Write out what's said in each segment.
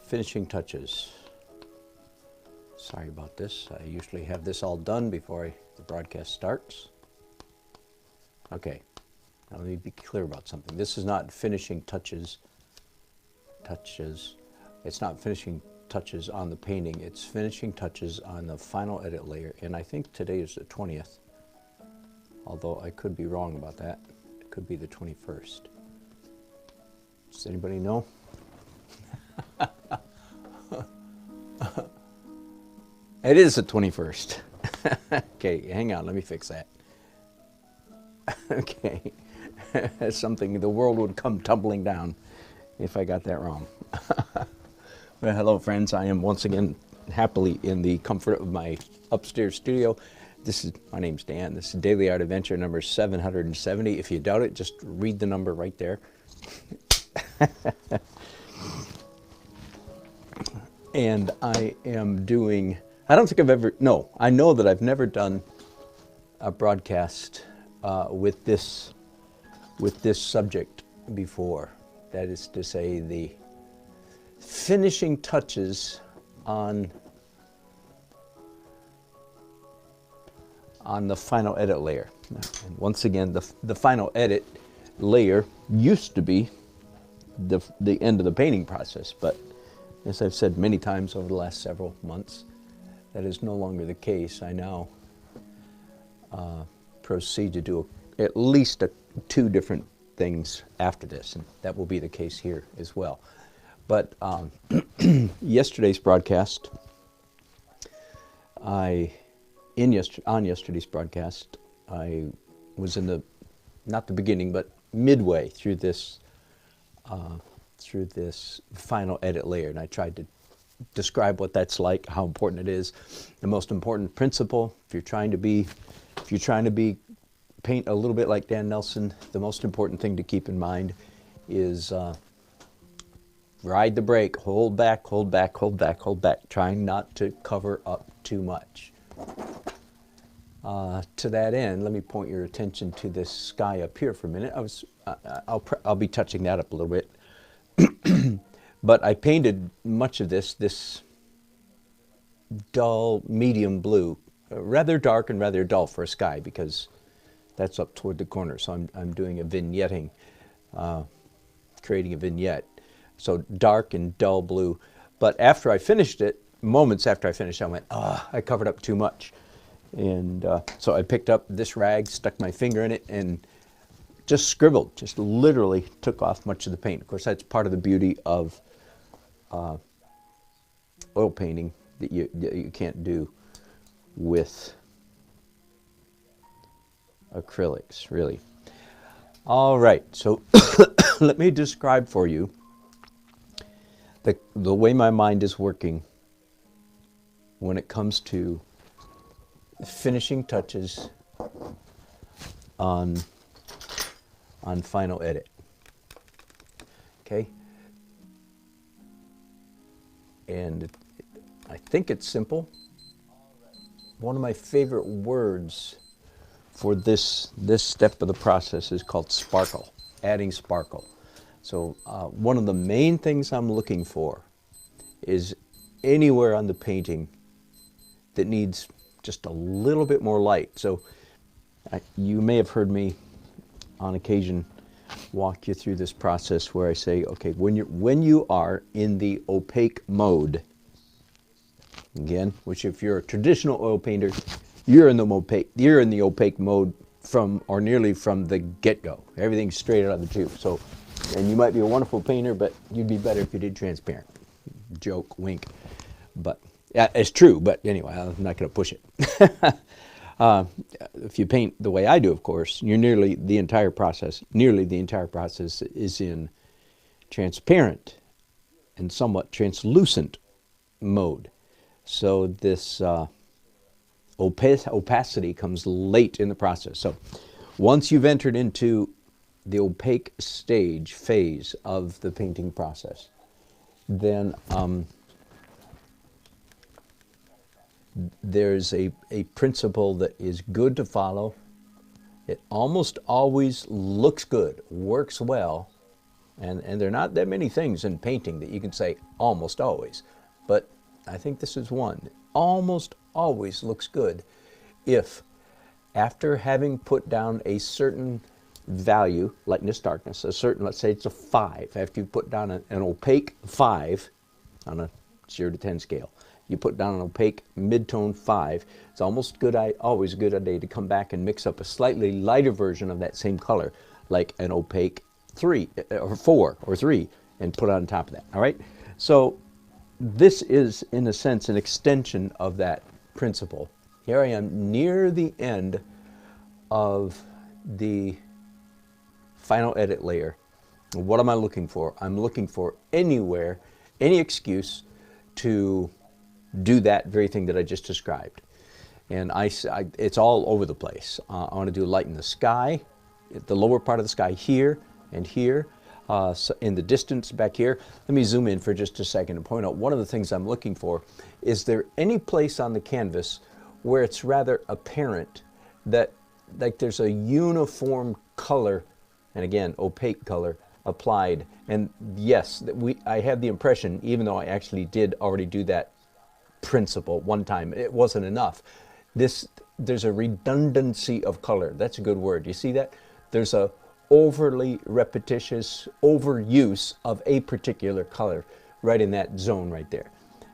Finishing touches. Sorry about this. I usually have this all done before the broadcast starts. Okay, now let me be clear about something. This is not finishing touches. It's not finishing touches on the painting. It's finishing touches on the final edit layer. And I think today is the 20th. Although I could be wrong about that. It could be the 21st. Does anybody know? It is the 21st. Okay, hang on, let me fix that. Okay. Something, the world would come tumbling down if I got that wrong. Well, hello friends, I am once again happily in the comfort of my upstairs studio. My name's Dan. This is Daily Art Adventure number 770. If you doubt it, just read the number right there. And I am doing, I don't think I've ever, no, I know that I've never done a broadcast with this subject before. That is to say, the finishing touches on the final edit layer. And once again, the final edit layer used to be the end of the painting process, but as I've said many times over the last several months, that is no longer the case. I now proceed to do at least two different things after this, and that will be the case here as well. But yesterday's broadcast, on yesterday's broadcast, I was in not the beginning, but midway through this final edit layer, and I tried to describe what that's like, how important it is. The most important principle, if you're trying to paint a little bit like Dan Nelson, the most important thing to keep in mind is ride the brake, hold back, hold back, hold back, hold back, trying not to cover up too much. To that end, let me point your attention to this sky up here for a minute. I'll be touching that up a little bit. But I painted much of this dull medium blue, rather dark and rather dull for a sky, because that's up toward the corner. So I'm doing a vignetting, creating a vignette. So dark and dull blue. But after I finished it, moments after I finished, I went, I covered up too much. And so I picked up this rag, stuck my finger in it, and just scribbled, just literally took off much of the paint. Of course, that's part of the beauty of oil painting that you can't do with acrylics, really. All right, so let me describe for you the way my mind is working when it comes to finishing touches on final edit. Okay? And I think it's simple. One of my favorite words for this step of the process is called sparkle, adding sparkle. So one of the main things I'm looking for is anywhere on the painting that needs just a little bit more light. So you may have heard me on occasion walk you through this process where I say, okay, when you are in the opaque mode, again, which if you're a traditional oil painter, you're in the opaque mode nearly from the get-go. Everything's straight out of the tube. So, and you might be a wonderful painter, but you'd be better if you did transparent. Joke, wink. But yeah, it's true. But anyway, I'm not going to push it. If you paint the way I do, of course, nearly the entire process is in transparent and somewhat translucent mode. So this opacity comes late in the process. So once you've entered into the opaque phase of the painting process, then there's a principle that is good to follow. It almost always looks good, works well, And there are not that many things in painting that you can say almost always, but I think this is one. Almost always looks good if, after having put down a certain value, lightness, darkness, a certain, let's say it's a 5, after you put down an opaque 5 on a 0 to 10 scale, you put down an opaque mid-tone 5, it's almost always a good idea to come back and mix up a slightly lighter version of that same color, like an opaque 3 or 4 or 3, and put on top of that. All right, so this is in a sense an extension of that principle. Here I am near the end of the final edit layer. What am I looking for? I'm looking for anywhere, any excuse to do that very thing that I just described. And it's all over the place. I want to do light in the sky, the lower part of the sky here and here, so in the distance back here. Let me zoom in for just a second and point out one of the things I'm looking for. Is there any place on the canvas where it's rather apparent that like there's a uniform color, and again, opaque color applied? And yes, I have the impression, even though I actually did already do that principle one time, it wasn't enough. There's a redundancy of color. That's a good word. You see that? There's a overly repetitious overuse of a particular color right in that zone right there.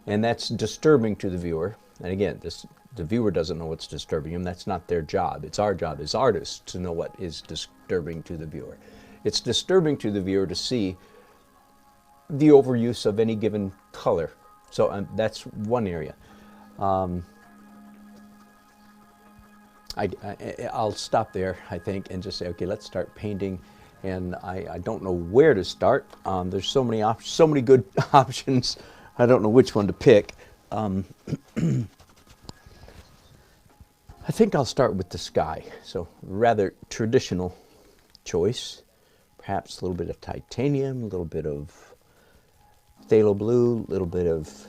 And that's disturbing to the viewer. And again, the viewer doesn't know what's disturbing him. That's not their job. It's our job as artists to know what is disturbing to the viewer. It's disturbing to the viewer to see the overuse of any given color. So that's one area. I'll stop there, I think, and just say, okay, let's start painting. And I don't know where to start. There's so many good options. I don't know which one to pick. I think I'll start with the sky. So rather traditional choice. Perhaps a little bit of titanium, a little bit of phthalo blue, a little bit of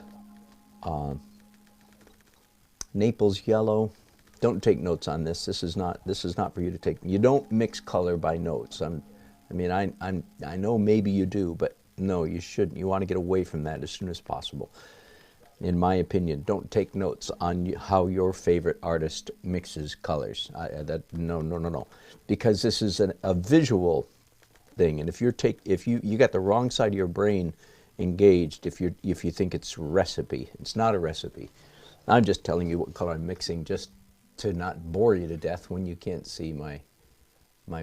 Naples yellow. Don't take notes on this. This is not for you to take. You don't mix color by notes. I know maybe you do, but no, you shouldn't. You want to get away from that as soon as possible. In my opinion, don't take notes on how your favorite artist mixes colors. No. Because this is a visual thing, and if you got the wrong side of your brain engaged, if you think it's recipe, it's not a recipe. I'm just telling you what color I'm mixing, just to not bore you to death when you can't see my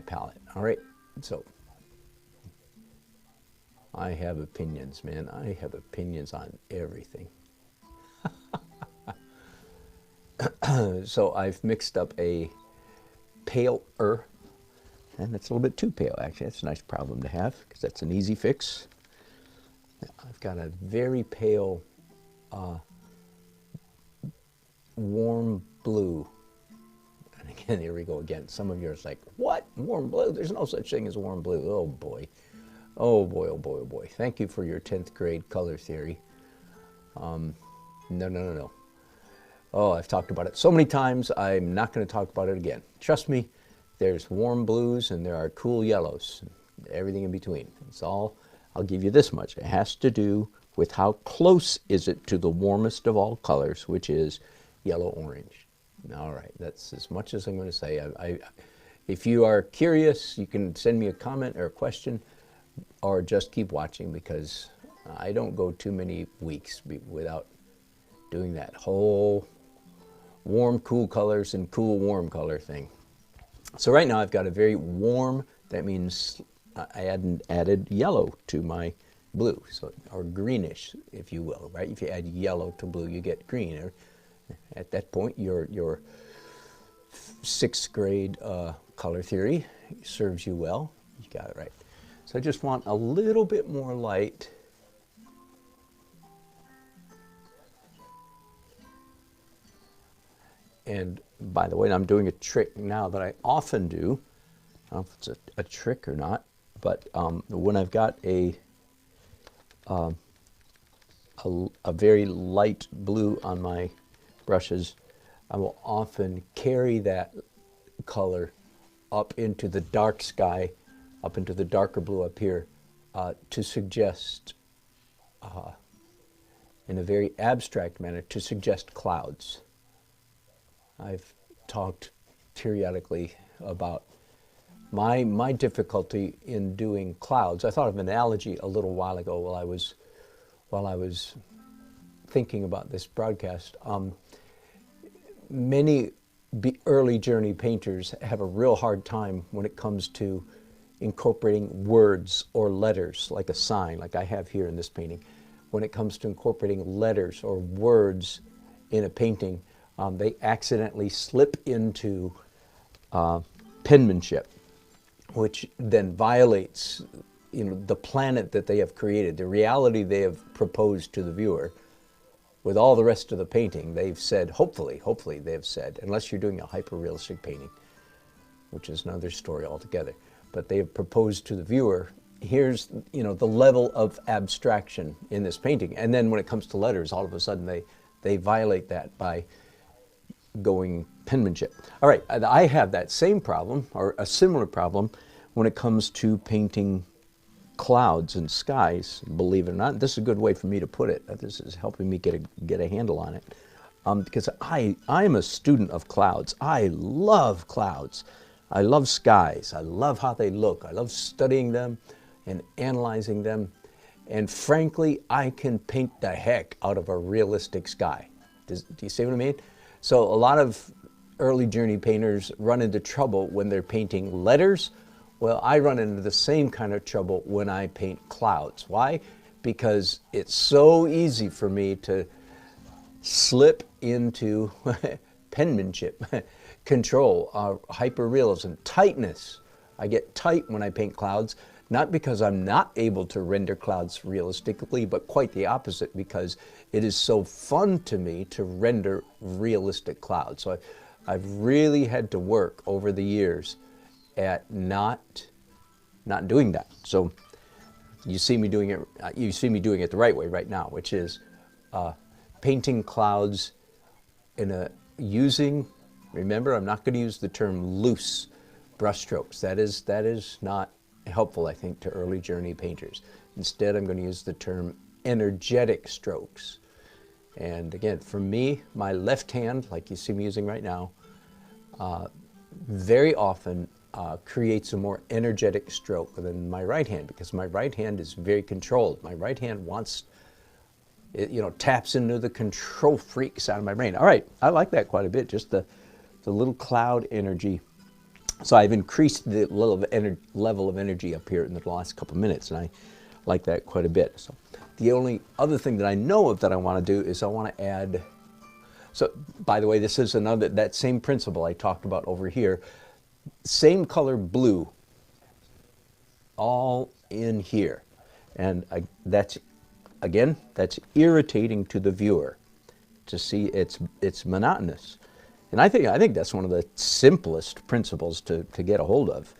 palette. All right, so I have opinions, man. I have opinions on everything. So I've mixed up a paler, and that's a little bit too pale, actually. That's a nice problem to have, because that's an easy fix. I've got a very pale, warm blue. And again, here we go again. Some of you are like, what? Warm blue? There's no such thing as warm blue. Oh, boy. Oh, boy, oh, boy, oh, boy. Thank you for your 10th grade color theory. No. Oh, I've talked about it so many times, I'm not going to talk about it again. Trust me, there's warm blues and there are cool yellows, everything in between. It's all, I'll give you this much. It has to do with how close is it to the warmest of all colors, which is yellow-orange. All right, that's as much as I'm going to say. If you are curious, you can send me a comment or a question, or just keep watching, because I don't go too many weeks without doing that whole warm, cool colors and cool, warm color thing. So right now I've got a very warm, that means I added yellow to my blue, so, or greenish, if you will, right? If you add yellow to blue, you get green. At that point, your 6th grade color theory serves you well. You got it right. So I just want a little bit more light. And by the way, I'm doing a trick now that I often do. I don't know if it's a trick or not, but when I've got a very light blue on my brushes, I will often carry that color up into the dark sky, up into the darker blue up here, to suggest, in a very abstract manner, to suggest clouds. I've talked periodically about my difficulty in doing clouds. I thought of an analogy a little while ago while I was thinking about this broadcast. Many early journey painters have a real hard time when it comes to incorporating words or letters, like a sign, like I have here in this painting. When it comes to incorporating letters or words in a painting, they accidentally slip into penmanship, which then violates, the planet that they have created, the reality they have proposed to the viewer. With all the rest of the painting, they've said, hopefully they have said, unless you're doing a hyper-realistic painting, which is another story altogether, but they have proposed to the viewer, here's, the level of abstraction in this painting. And then when it comes to letters, all of a sudden they violate that by going penmanship. All right, I have that same problem, or a similar problem, when it comes to painting clouds and skies, believe it or not. This is a good way for me to put it. This is helping me get a handle on it. Because I'm a student of clouds. I love clouds. I love skies. I love how they look. I love studying them and analyzing them. And frankly, I can paint the heck out of a realistic sky. Do you see what I mean? So a lot of early journey painters run into trouble when they're painting letters. Well, I run into the same kind of trouble when I paint clouds. Why? Because it's so easy for me to slip into penmanship, control, hyperrealism, tightness. I get tight when I paint clouds, not because I'm not able to render clouds realistically, but quite the opposite, because it is so fun to me to render realistic clouds. So I've really had to work over the years at not doing that. So you see me doing it. You see me doing it the right way right now, which is painting clouds using. Remember, I'm not going to use the term loose brushstrokes. That is not helpful, I think, to early journey painters. Instead, I'm going to use the term energetic strokes. And again, for me, my left hand, like you see me using right now, very often creates a more energetic stroke than my right hand, because my right hand is very controlled. My right hand wants, taps into the control freak side of my brain. All right, I like that quite a bit, just the little cloud energy. So I've increased the level of energy up here in the last couple of minutes, and I like that quite a bit. So the only other thing that I know of that I want to do is I want to add, so by the way, this is that same principle I talked about over here. Same color blue, all in here. And that's irritating to the viewer to see it's monotonous. And I think that's one of the simplest principles to get a hold of,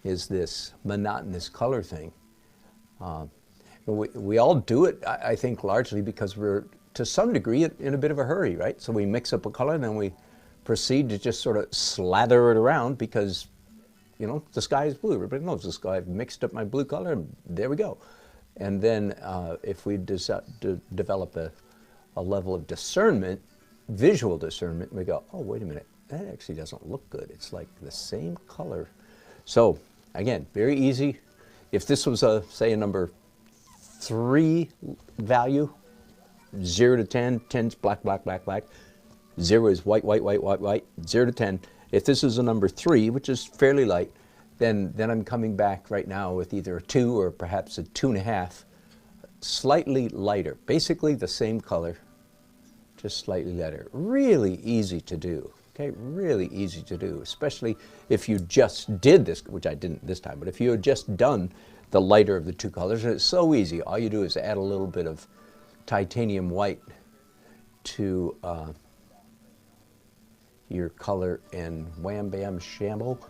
is this monotonous color thing. We all do it, I think, largely because we're, to some degree, in a bit of a hurry, right? So we mix up a color and then we proceed to just sort of slather it around because, the sky is blue. Everybody knows the sky. I've mixed up my blue color, and there we go. And then if we develop a level of discernment, visual discernment, we go, oh, wait a minute, that actually doesn't look good. It's like the same color. So again, very easy. If this was say a number 3 value, 0 to 10, 10's black, black, black, black. 0 is white, white, white, white, white. 0 to 10. If this is a number 3, which is fairly light, then I'm coming back right now with either a 2 or perhaps a 2.5, slightly lighter. Basically the same color, just slightly lighter. Really easy to do. Okay, really easy to do, especially if you just did this, which I didn't this time, but if you had just done the lighter of the 2 colors, and it's so easy. All you do is add a little bit of titanium white to your color, and wham bam shamble,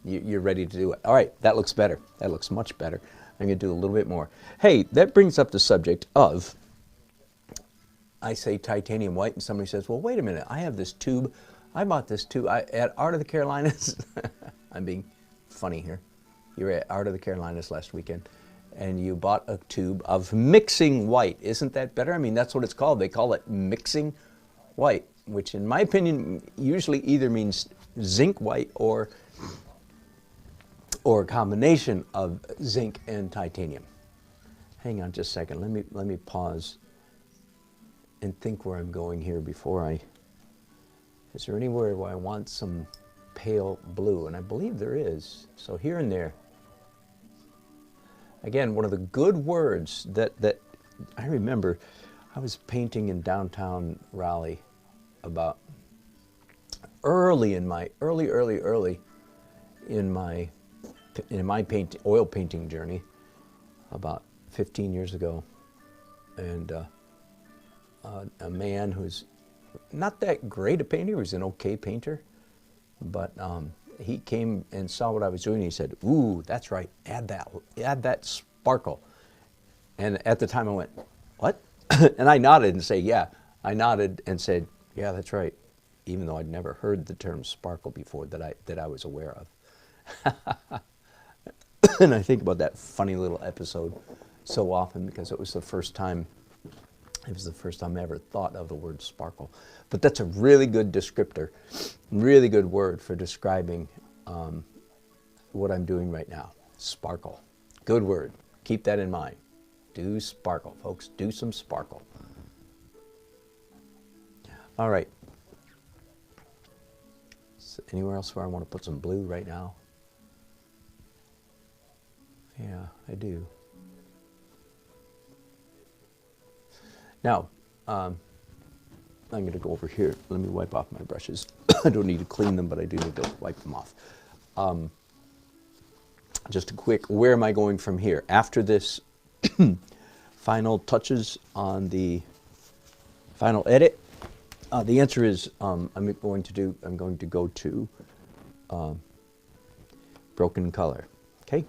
you're ready to do it. All right, that looks better. That looks much better. I'm going to do a little bit more. Hey, that brings up the subject of, I say titanium white, and somebody says, well, wait a minute, I have this tube. I bought this tube at Art of the Carolinas. I'm being funny here. You were at Art of the Carolinas last weekend, and you bought a tube of mixing white. Isn't that better? I mean, that's what it's called. They call it mixing white, which in my opinion usually either means zinc white or a combination of zinc and titanium. Hang on just a second. Let me pause and think where I'm going here before I... Is there anywhere where I want some pale blue? And I believe there is. So here and there. Again, one of the good words that I remember, I was painting in downtown Raleigh about early in my oil painting journey, about 15 years ago, and a man who's not that great a painter, he was an okay painter, but he came and saw what I was doing, and he said, "Ooh, that's right, add that sparkle." And at the time I went, "What?" And I nodded and said, "Yeah." I nodded and said, "Yeah, that's right," even though I'd never heard the term sparkle before that I was aware of. And I think about that funny little episode so often because it was the first time I ever thought of the word sparkle. But that's a really good descriptor, really good word for describing what I'm doing right now. Sparkle. Good word. Keep that in mind. Do sparkle, folks. Do some sparkle. All right. So anywhere else where I want to put some blue right now? Yeah, I do. Now, I'm going to go over here. Let me wipe off my brushes. I don't need to clean them, but I do need to wipe them off. Just a quick, where am I going from here? After this final touches on the final edit, the answer is I'm going to go to broken color. Okay?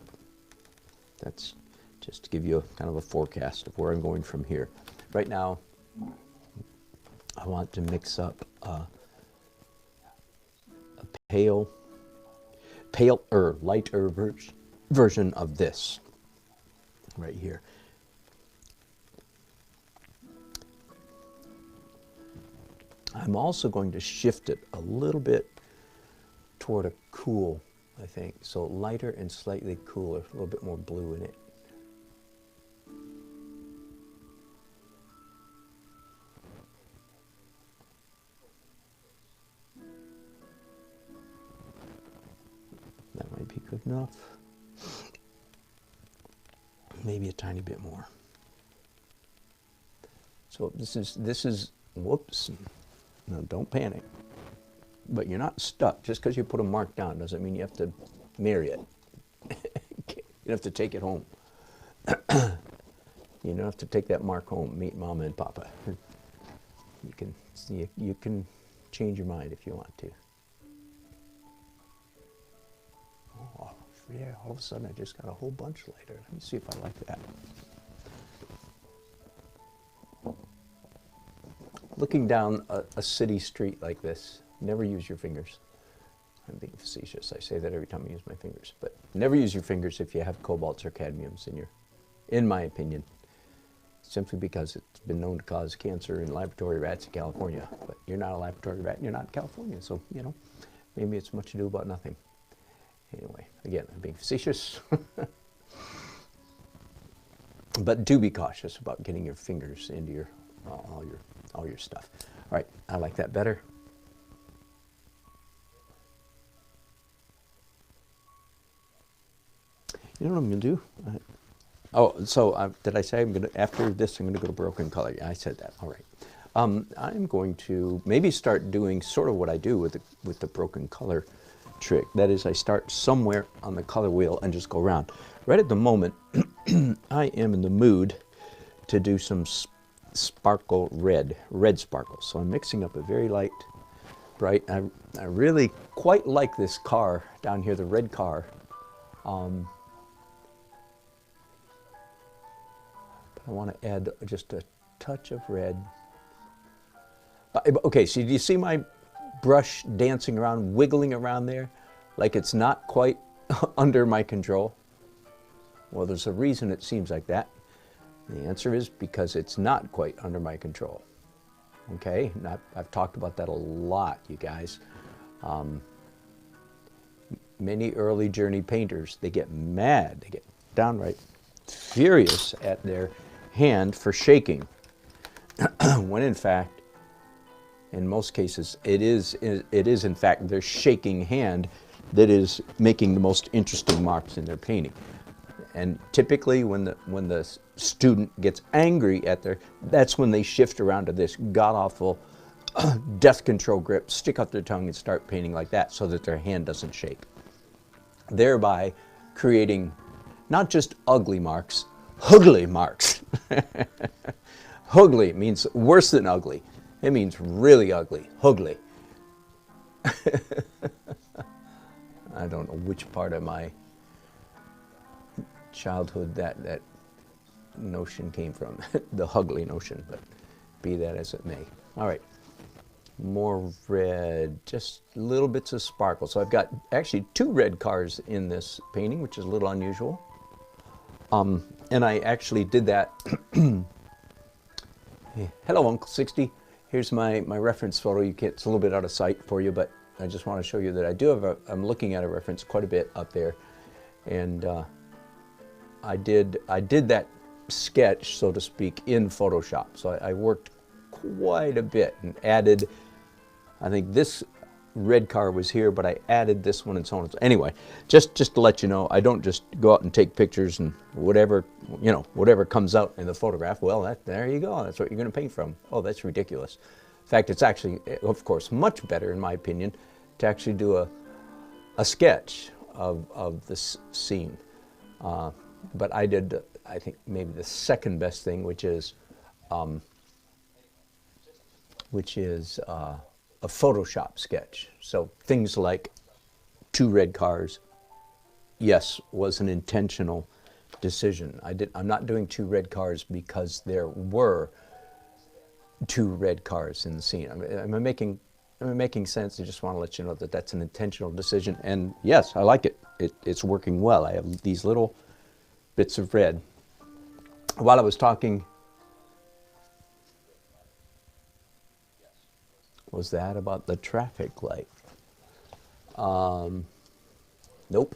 That's just to give you kind of a forecast of where I'm going from here. Right now, I want to mix up a lighter version of this right here. I'm also going to shift it a little bit toward a cool, I think. So lighter and slightly cooler, a little bit more blue in it. That might be good enough. Maybe a tiny bit more. So this is, whoops, no, don't panic. But you're not stuck. Just because you put a mark down doesn't mean you have to marry it. You have to take it home. You don't have to take that mark home, meet Mama and Papa. You can change your mind if you want to. Oh, yeah, all of a sudden I just got a whole bunch lighter. Let me see if I like that. Looking down a city street like this, never use your fingers. I'm being facetious. I say that every time I use my fingers. But never use your fingers if you have cobalts or cadmiums in my opinion. Simply because it's been known to cause cancer in laboratory rats in California. But you're not a laboratory rat and you're not in California. So, you know, maybe it's much ado about nothing. Anyway, again, I'm being facetious. But do be cautious about getting your fingers into your all your stuff. All right, I like that better. You know what I'm going to do? Did I say after this I'm going to go to broken color? Yeah, I said that. All right. I'm going to maybe start doing sort of what I do with the broken color trick. That is, I start somewhere on the color wheel and just go around. Right at the moment, I am in the mood to do some sparkle red sparkle. So I'm mixing up a very light, bright. I really quite like this car down here, the red car. But I want to add just a touch of red. Okay, so do you see my brush dancing around, wiggling around there? Like it's not quite under my control? Well, there's a reason it seems like that. The answer is because it's not quite under my control. Okay, and I've talked about that a lot, you guys. Many early journey painters, they get mad, they get downright furious at their hand for shaking, when in fact, in most cases, it is in fact their shaking hand that is making the most interesting marks in their painting. And typically when the student gets angry at that's when they shift around to this god-awful death control grip, stick out their tongue and start painting like that so that their hand doesn't shake. Thereby creating not just ugly marks, hugly marks. Hugly means worse than ugly. It means really ugly, hugly. I don't know which part of my childhood that notion came from, the hugly notion, but be that as it may. All right, more red, just little bits of sparkle. So I've got actually 2 red cars in this painting, which is a little unusual. And I actually did that. Hello, Uncle 60. Here's my reference photo. It's a little bit out of sight for you, but I just want to show you that I do have I'm looking at a reference quite a bit up there. And I did that sketch, so to speak, in Photoshop. So I worked quite a bit and added, I think this red car was here, but I added this one and so on and so on. Anyway, just to let you know, I don't just go out and take pictures and whatever comes out in the photograph, well, there you go, that's what you're going to paint from. Oh, that's ridiculous. In fact, it's actually, of course, much better, in my opinion, to actually do a sketch of this scene. But I did, I think, maybe the second best thing, which is a Photoshop sketch. So things like 2 red cars, yes, was an intentional decision. I'm not doing 2 red cars because there were 2 red cars in the scene. Am I making sense? I just want to let you know that that's an intentional decision. And yes, I like it. It's working well. I have these little bits of red. While I was talking, was that about the traffic light? Nope.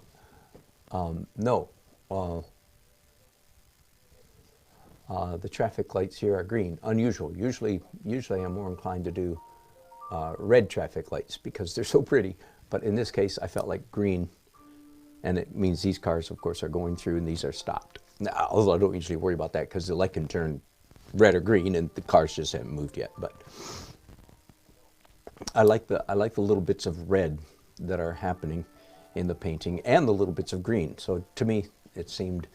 No. The traffic lights here are green. Unusual. Usually I'm more inclined to do red traffic lights because they're so pretty. But in this case, I felt like green, and it means these cars, of course, are going through and these are stopped. Now, although I don't usually worry about that because the light can turn red or green and the cars just haven't moved yet. But I like the little bits of red that are happening in the painting and the little bits of green. So to me, it seemed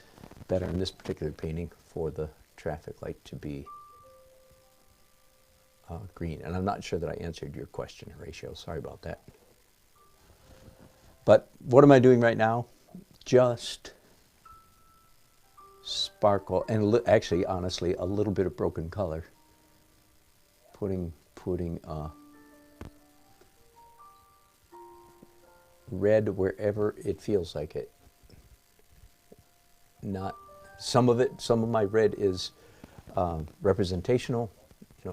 better in this particular painting for the traffic light to be green. And I'm not sure that I answered your question, Horatio. Sorry about that. But what am I doing right now? Just sparkle and actually, honestly, a little bit of broken color. Putting red wherever it feels like it. Not some of my red is representational,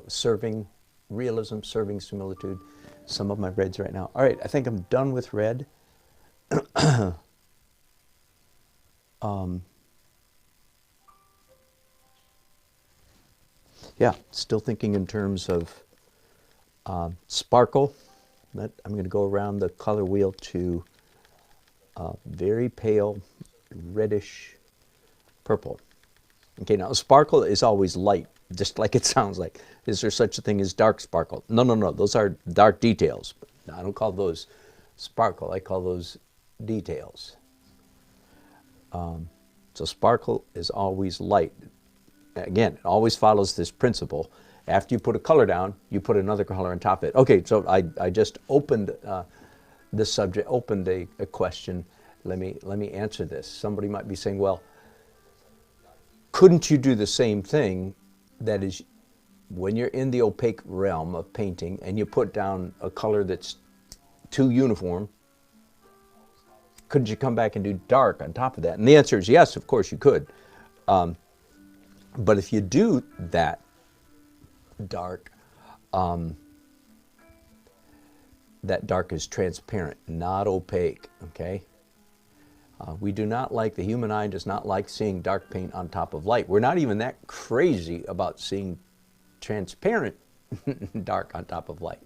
serving realism, serving similitude. Some of my reds right now. All right, I think I'm done with red. Yeah, still thinking in terms of sparkle. I'm going to go around the color wheel to very pale reddish purple. Okay, now sparkle is always light, just like it sounds like. Is there such a thing as dark sparkle? No, those are dark details. I don't call those sparkle, I call those details. So sparkle is always light. Again, it always follows this principle. After you put a color down, you put another color on top of it. Okay, so I just opened the subject, opened a question. Let me answer this. Somebody might be saying, well, couldn't you do the same thing? That is, when you're in the opaque realm of painting and you put down a color that's too uniform, couldn't you come back and do dark on top of that? And the answer is yes, of course you could. But if you do that dark, that dark is transparent, not opaque, okay? We do not like, the human eye does not like seeing dark paint on top of light. We're not even that crazy about seeing transparent dark on top of light.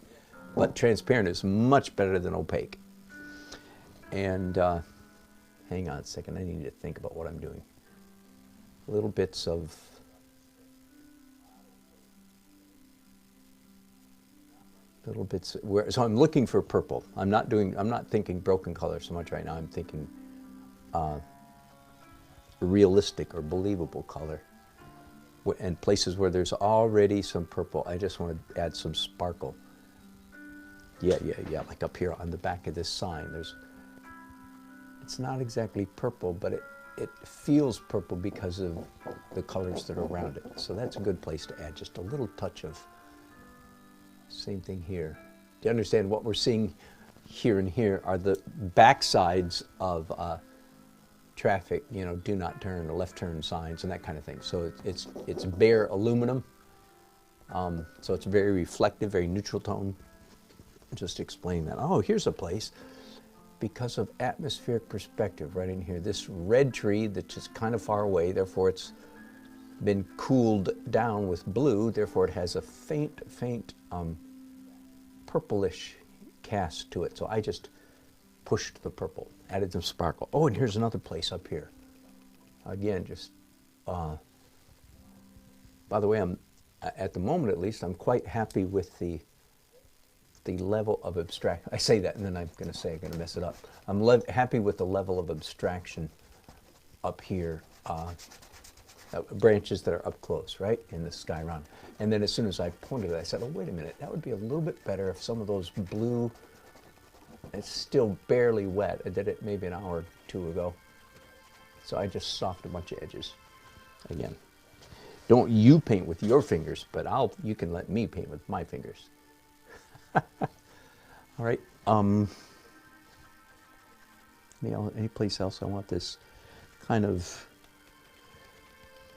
But transparent is much better than opaque. And hang on a second, I need to think about what I'm doing. Little bits of so I'm looking for purple. I'm not thinking broken color so much right now. I'm thinking realistic or believable color. And places where there's already some purple, I just want to add some sparkle. Yeah, like up here on the back of this sign. It's not exactly purple, but it feels purple because of the colors that are around it. So that's a good place to add just a little touch of. Same thing here. Do you understand what we're seeing here and here are the backsides of traffic, you know, do not turn, or left turn signs and that kind of thing. So it's bare aluminum. So it's very reflective, very neutral tone. Just explain that. Oh, here's a place. Because of atmospheric perspective right in here. This red tree that's just kind of far away, therefore it's been cooled down with blue, therefore it has a faint purplish cast to it. So I just pushed the purple, added some sparkle. Oh, and here's another place up here. Again, just, by the way, at the moment at least, I'm quite happy with the level of abstraction. I say that and then I'm going to mess it up. I'm happy with the level of abstraction up here. Branches that are up close, right, in the sky around. And then as soon as I pointed it, I said, oh, wait a minute, that would be a little bit better if some of those blue, it's still barely wet. I did it maybe an hour or two ago. So I just softened a bunch of edges. Again, don't you paint with your fingers, but you can let me paint with my fingers. All right. Any place else I want this kind of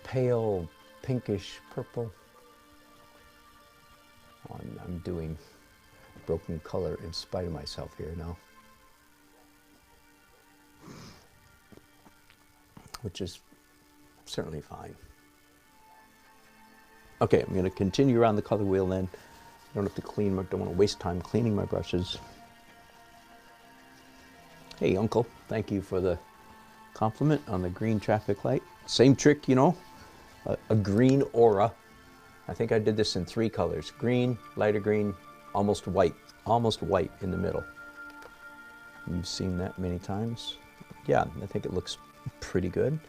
pale pinkish purple. Oh, I'm doing broken color in spite of myself here now, which is certainly fine. Okay, I'm going to continue around the color wheel then. I don't have to clean, don't want to waste time cleaning my brushes. Hey, Uncle, thank you for the compliment on the green traffic light. Same trick, you know. A green aura. I think I did this in 3 colors. Green, lighter green, almost white in the middle. You've seen that many times. Yeah, I think it looks pretty good.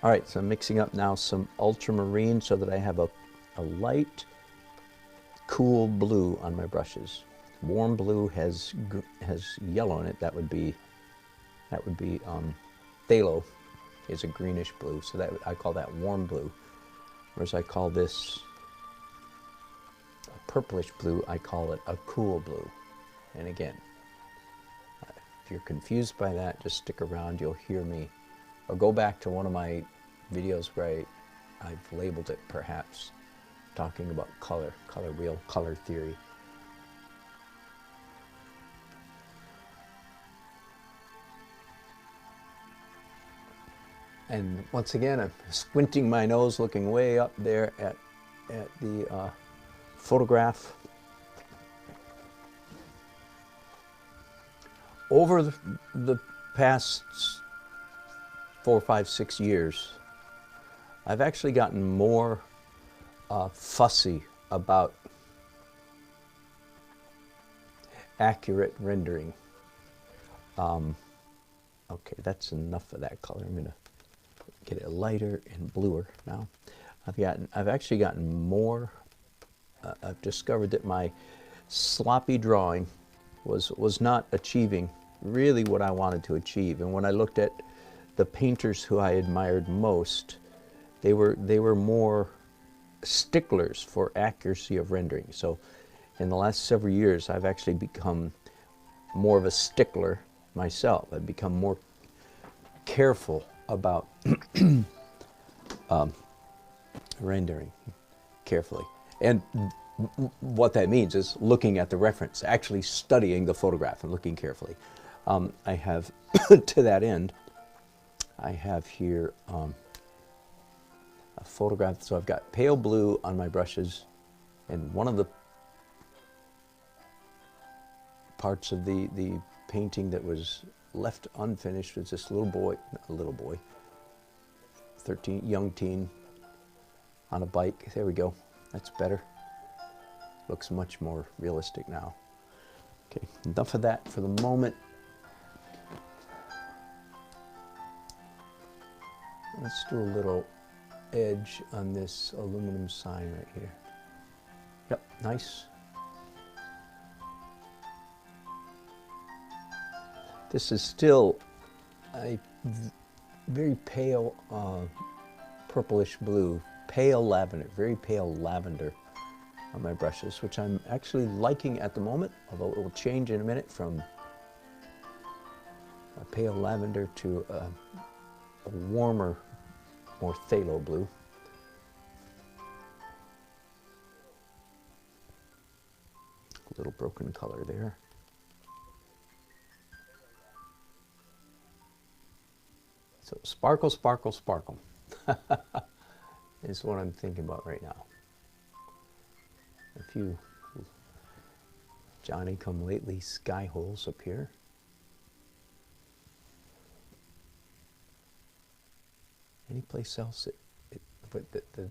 All right, so I'm mixing up now some ultramarine so that I have a light, cool blue on my brushes. Warm blue has yellow in it. That would be phthalo. Is a greenish blue, so I call that warm blue. Whereas I call this a purplish blue, I call it a cool blue. And again, if you're confused by that, just stick around, you'll hear me. Or go back to one of my videos where I've labeled it perhaps, talking about color wheel, color theory. And once again, I'm squinting my nose, looking way up there at the photograph. Over the past 4, 5, 6 years, I've actually gotten more fussy about accurate rendering. Okay, that's enough of that color. I'm going to get it lighter and bluer now. I've actually gotten more. I've discovered that my sloppy drawing was not achieving really what I wanted to achieve. And when I looked at the painters who I admired most, they were more sticklers for accuracy of rendering. So in the last several years, I've actually become more of a stickler myself. I've become more careful about rendering carefully. And what that means is looking at the reference, actually studying the photograph and looking carefully. I have, to that end, I have here a photograph. So I've got pale blue on my brushes, and one of the parts of the painting that was left unfinished was this little boy, not a little boy, 13, young teen on a bike. There we go. That's better. Looks much more realistic now. Okay, enough of that for the moment. Let's do a little edge on this aluminum sign right here. Yep, nice. This is still a very pale purplish blue, pale lavender, very pale lavender on my brushes, which I'm actually liking at the moment, although it will change in a minute from a pale lavender to a warmer, more phthalo blue. A little broken color there. So sparkle, sparkle, sparkle is what I'm thinking about right now. A few Johnny-come-lately sky holes up here. Any place else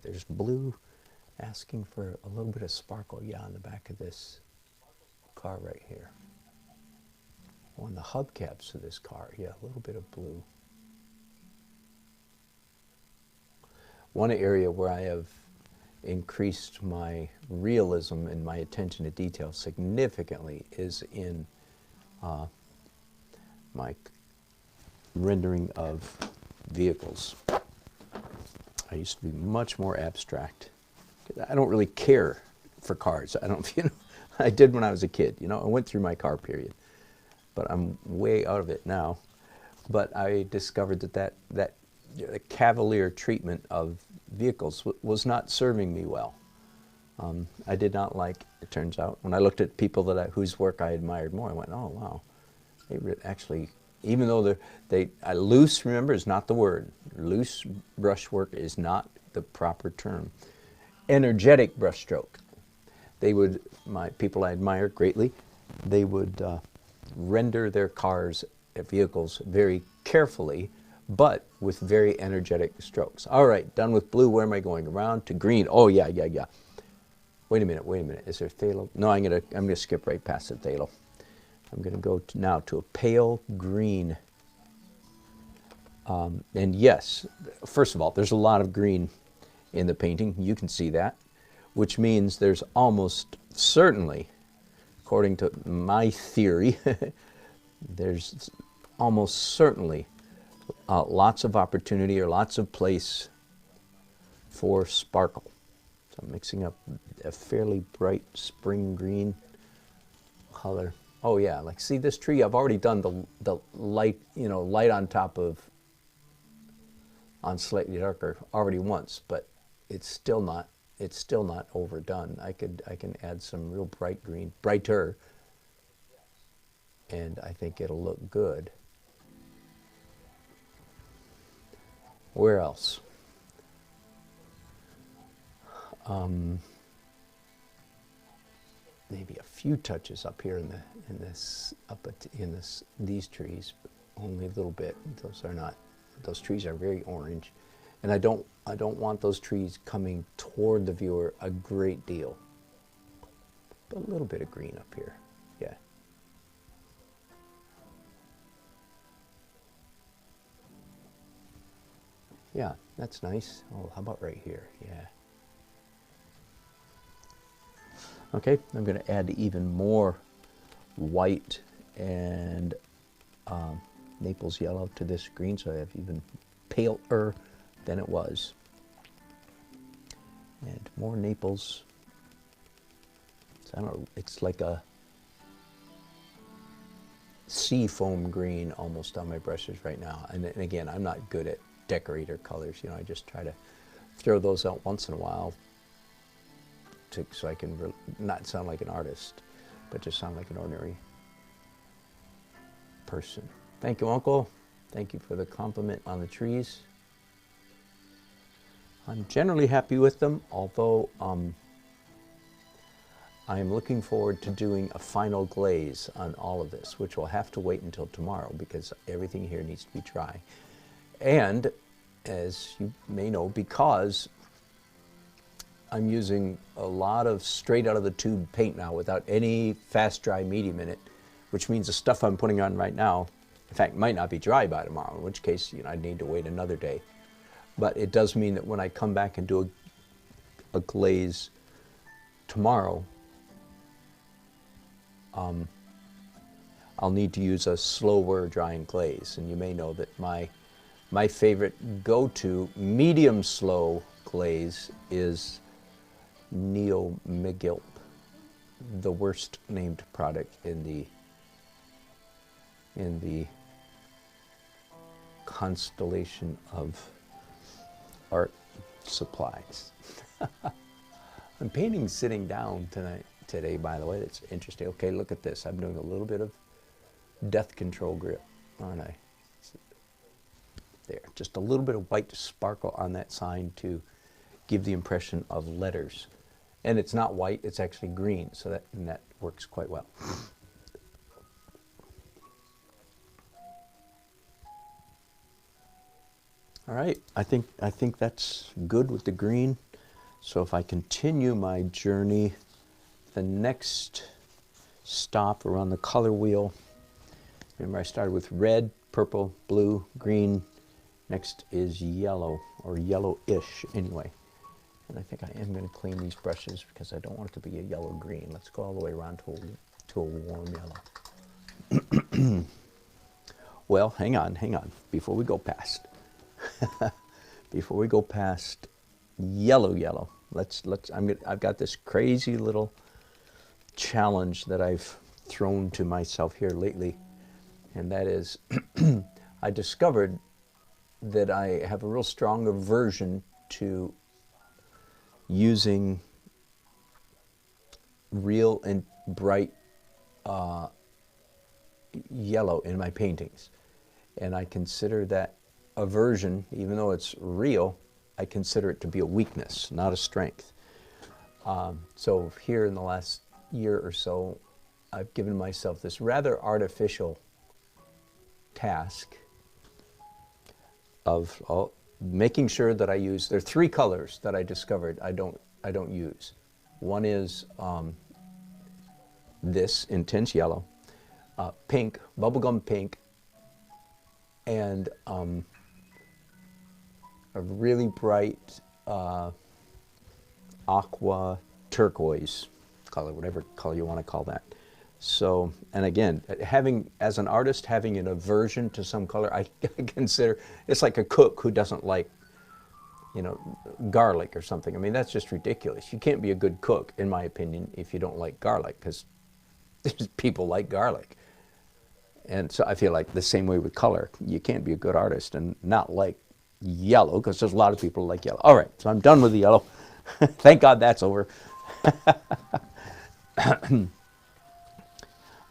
there's blue asking for a little bit of sparkle, yeah, on the back of this car right here. On the hubcaps of this car, yeah, a little bit of blue. One area where I have increased my realism and my attention to detail significantly is in my rendering of vehicles. I used to be much more abstract. I don't really care for cars. I don't, you know, I did when I was a kid. You know, I went through my car period, but I'm way out of it now. But I discovered that the cavalier treatment of vehicles was not serving me well. I did not like, it turns out, when I looked at people whose work I admired more, I went, oh wow, they actually, even though loose, remember, is not the word. Loose brushwork is not the proper term. Energetic brushstroke. They would, people I admire greatly, they would render their cars, vehicles very carefully, but with very energetic strokes. All right, done with blue. Where am I going? Around to green. Oh yeah. Wait a minute. Is there phthalo? No, I'm gonna skip right past the phthalo. I'm gonna go now to a pale green. And yes, first of all, there's a lot of green in the painting. You can see that, which means there's almost certainly, according to my theory, there's almost certainly lots of opportunity or lots of place for sparkle. So I'm mixing up a fairly bright spring green color. Oh yeah, like see this tree, I've already done the light, you know, light on top of, on slightly darker already once, but it's still not overdone. I can add some real bright green, brighter, and I think it'll look good. Where else? Maybe a few touches up here in these trees, but only a little bit. Those trees are very orange, and I don't want those trees coming toward the viewer a great deal. But a little bit of green up here, yeah. Yeah, that's nice. Oh, how about right here? Yeah. Okay, I'm going to add even more white and Naples yellow to this green, so I have even paler than it was. And more Naples. So I don't know, it's like a sea foam green almost on my brushes right now. And again, I'm not good at decorator colors. You know, I just try to throw those out once in a while so I can not sound like an artist, but just sound like an ordinary person. Thank you, Uncle. Thank you for the compliment on the trees. I'm generally happy with them, although I am looking forward to doing a final glaze on all of this, which will have to wait until tomorrow because everything here needs to be dry. And as you may know, because I'm using a lot of straight out of the tube paint now without any fast dry medium in it, which means the stuff I'm putting on right now, in fact, might not be dry by tomorrow, in which case, you know, I'd need to wait another day. But it does mean that when I come back and do a glaze tomorrow, I'll need to use a slower drying glaze. And you may know that my favorite go-to medium slow glaze is Neo Megilp, the worst named product in the constellation of art supplies. I'm painting sitting down today, by the way. That's interesting. Okay, look at this. I'm doing a little bit of death control grip, aren't I? There, just a little bit of white sparkle on that sign to give the impression of letters. And it's not white, it's actually green, so that works quite well. All right, I think that's good with the green. So if I continue my journey, the next stop around the color wheel, remember I started with red, purple, blue, green. Next is yellow, or yellowish anyway. And I think I am going to clean these brushes because I don't want it to be a yellow-green. Let's go all the way around to a warm yellow. Well, hang on, before we go past. Before we go past yellow, I've got this crazy little challenge that I've thrown to myself here lately, and that is I discovered that I have a real strong aversion to using real and bright yellow in my paintings. And I consider that aversion, even though it's real, I consider it to be a weakness, not a strength. So here in the last year or so, I've given myself this rather artificial task of making sure that I use, there are three colors that I discovered I don't use. One is this intense yellow, pink, bubblegum pink, and a really bright aqua turquoise color, whatever color you want to call that. So, and again, as an artist, having an aversion to some color, I consider, it's like a cook who doesn't like, you know, garlic or something. I mean, that's just ridiculous. You can't be a good cook, in my opinion, if you don't like garlic, because people like garlic. And so I feel like the same way with color. You can't be a good artist and not like yellow, because there's a lot of people who like yellow. All right, so I'm done with the yellow. Thank God that's over.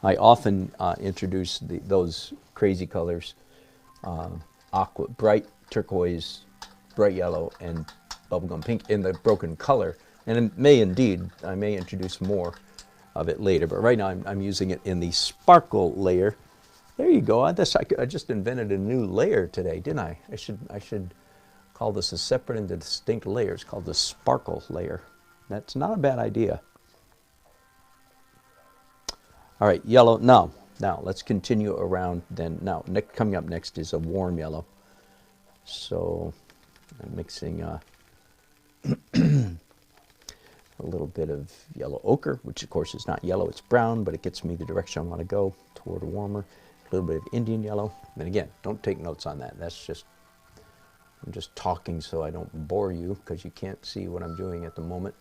I often introduce those crazy colors, aqua, bright turquoise, bright yellow, and bubblegum pink in the broken color. And it may indeed, I may introduce more of it later, but right now I'm using it in the sparkle layer. There you go. I just invented a new layer today, didn't I? I should call this a separate and distinct layer. It's called the sparkle layer. That's not a bad idea. All right, yellow. Now let's continue around then. Now, coming up next is a warm yellow. So I'm mixing a little bit of yellow ochre, which of course is not yellow, it's brown, but it gets me the direction I want to go, toward a warmer. A little bit of Indian yellow. And again, don't take notes on that. That's just, I'm just talking so I don't bore you, because you can't see what I'm doing at the moment.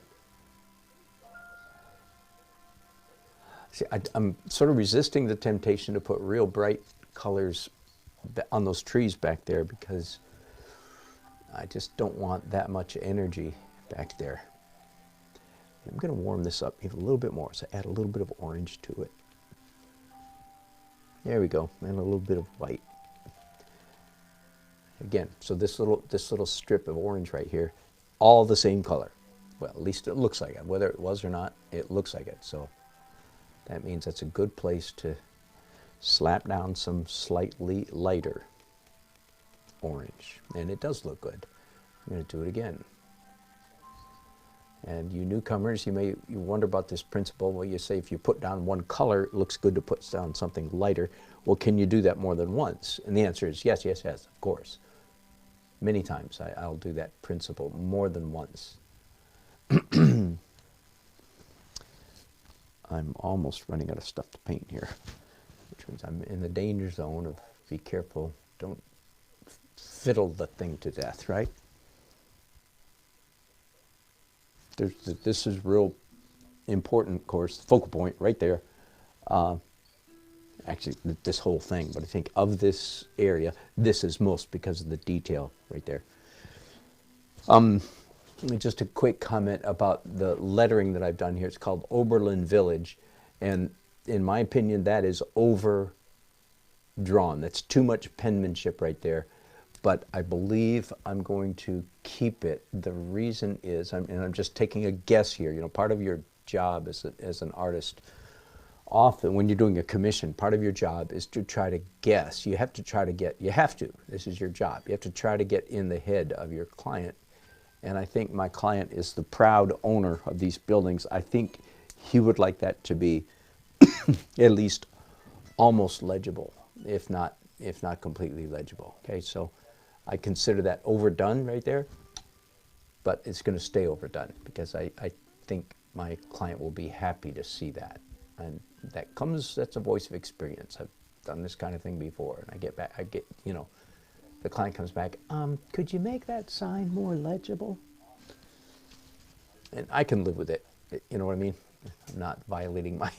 See, I'm sort of resisting the temptation to put real bright colors on those trees back there because I just don't want that much energy back there. I'm going to warm this up even a little bit more, so add a little bit of orange to it. There we go, and a little bit of white. Again, so this little strip of orange right here, all the same color. Well, at least it looks like it. Whether it was or not, it looks like it. So that means that's a good place to slap down some slightly lighter orange. And it does look good. I'm going to do it again. And you newcomers, you wonder about this principle. Well, you say if you put down one color, it looks good to put down something lighter. Well, can you do that more than once? And the answer is yes, yes, yes, of course. Many times I'll do that principle more than once. I'm almost running out of stuff to paint here, which means I'm in the danger zone of be careful, don't fiddle the thing to death, right? This is real important, of course, focal point right there. Actually, this whole thing, but I think of this area, this is most because of the detail right there. Just a quick comment about the lettering that I've done here. It's called Oberlin Village, and in my opinion, that is overdrawn. That's too much penmanship right there. But I believe I'm going to keep it. The reason is, and I'm just taking a guess here, you know, part of your job as an artist, often when you're doing a commission, part of your job is to try to guess. You have to try to get, this is your job. You have to try to get in the head of your client. And I think my client is the proud owner of these buildings. I think he would like that to be at least almost legible, if not completely legible. Okay, so I consider that overdone right there, but it's going to stay overdone because I think my client will be happy to see that. And that's a voice of experience. I've done this kind of thing before, and you know, the client comes back, could you make that sign more legible? And I can live with it, you know what I mean? I'm not violating my,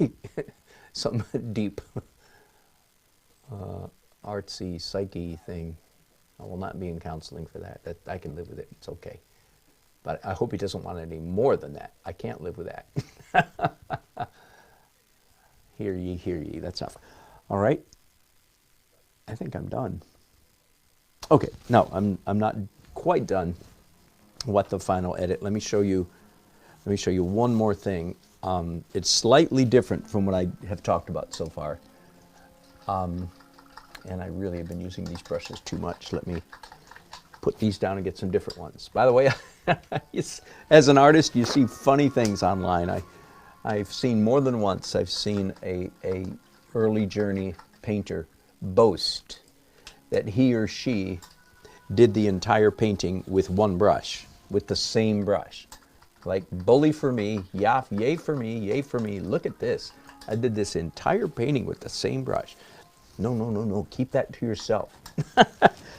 some deep artsy psyche thing. I will not be in counseling for that. I can live with it, it's okay. But I hope he doesn't want any more than that. I can't live with that. Hear ye, that's enough. All right, I think I'm done. Okay, no, I'm not quite done. What the final edit? Let me show you one more thing. It's slightly different from what I have talked about so far. And I really have been using these brushes too much. Let me put these down and get some different ones. By the way, as an artist, you see funny things online. I've seen more than once, I've seen a early journey painter boast that he or she did the entire painting with one brush, with the same brush. Like, bully for me, yay for me, yay for me, look at this. I did this entire painting with the same brush. No, no, no, no, keep that to yourself.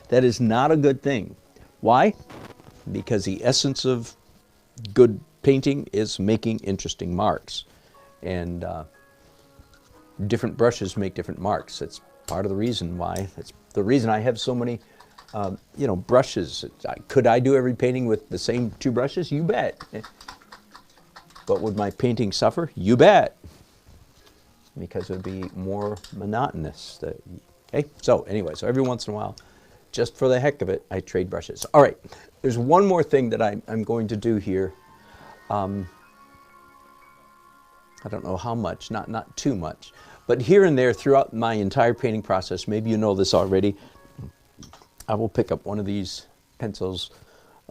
That is not a good thing. Why? Because the essence of good painting is making interesting marks. And different brushes make different marks. That's part of the reason why. That's the reason I have so many, you know, brushes. Could I do every painting with the same two brushes? You bet. But would my painting suffer? You bet. Because it would be more monotonous. Okay? So anyway, so every once in a while, just for the heck of it, I trade brushes. All right, there's one more thing that I'm going to do here. I don't know how much, not too much. But here and there throughout my entire painting process, maybe you know this already, I will pick up one of these pencils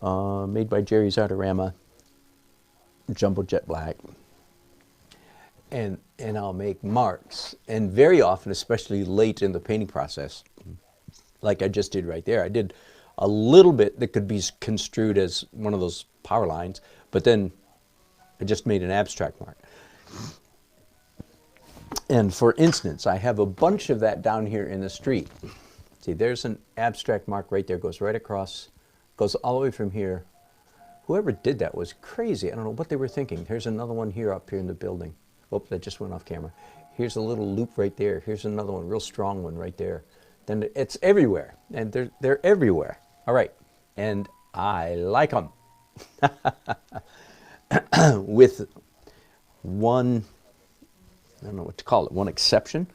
made by Jerry's Artorama, Jumbo Jet Black, and I'll make marks. And very often, especially late in the painting process, like I just did right there, I did a little bit that could be construed as one of those power lines, but then I just made an abstract mark. And for instance, I have a bunch of that down here in the street. See, there's an abstract mark right there, goes right across, goes all the way from here. Whoever did that was crazy. I don't know what they were thinking. There's another one here up here in the building. Oh, that just went off camera. Here's a little loop right there. Here's another one, real strong one right there. Then it's everywhere, and they're everywhere. All right, and I like them. With one, I don't know what to call it, one exception.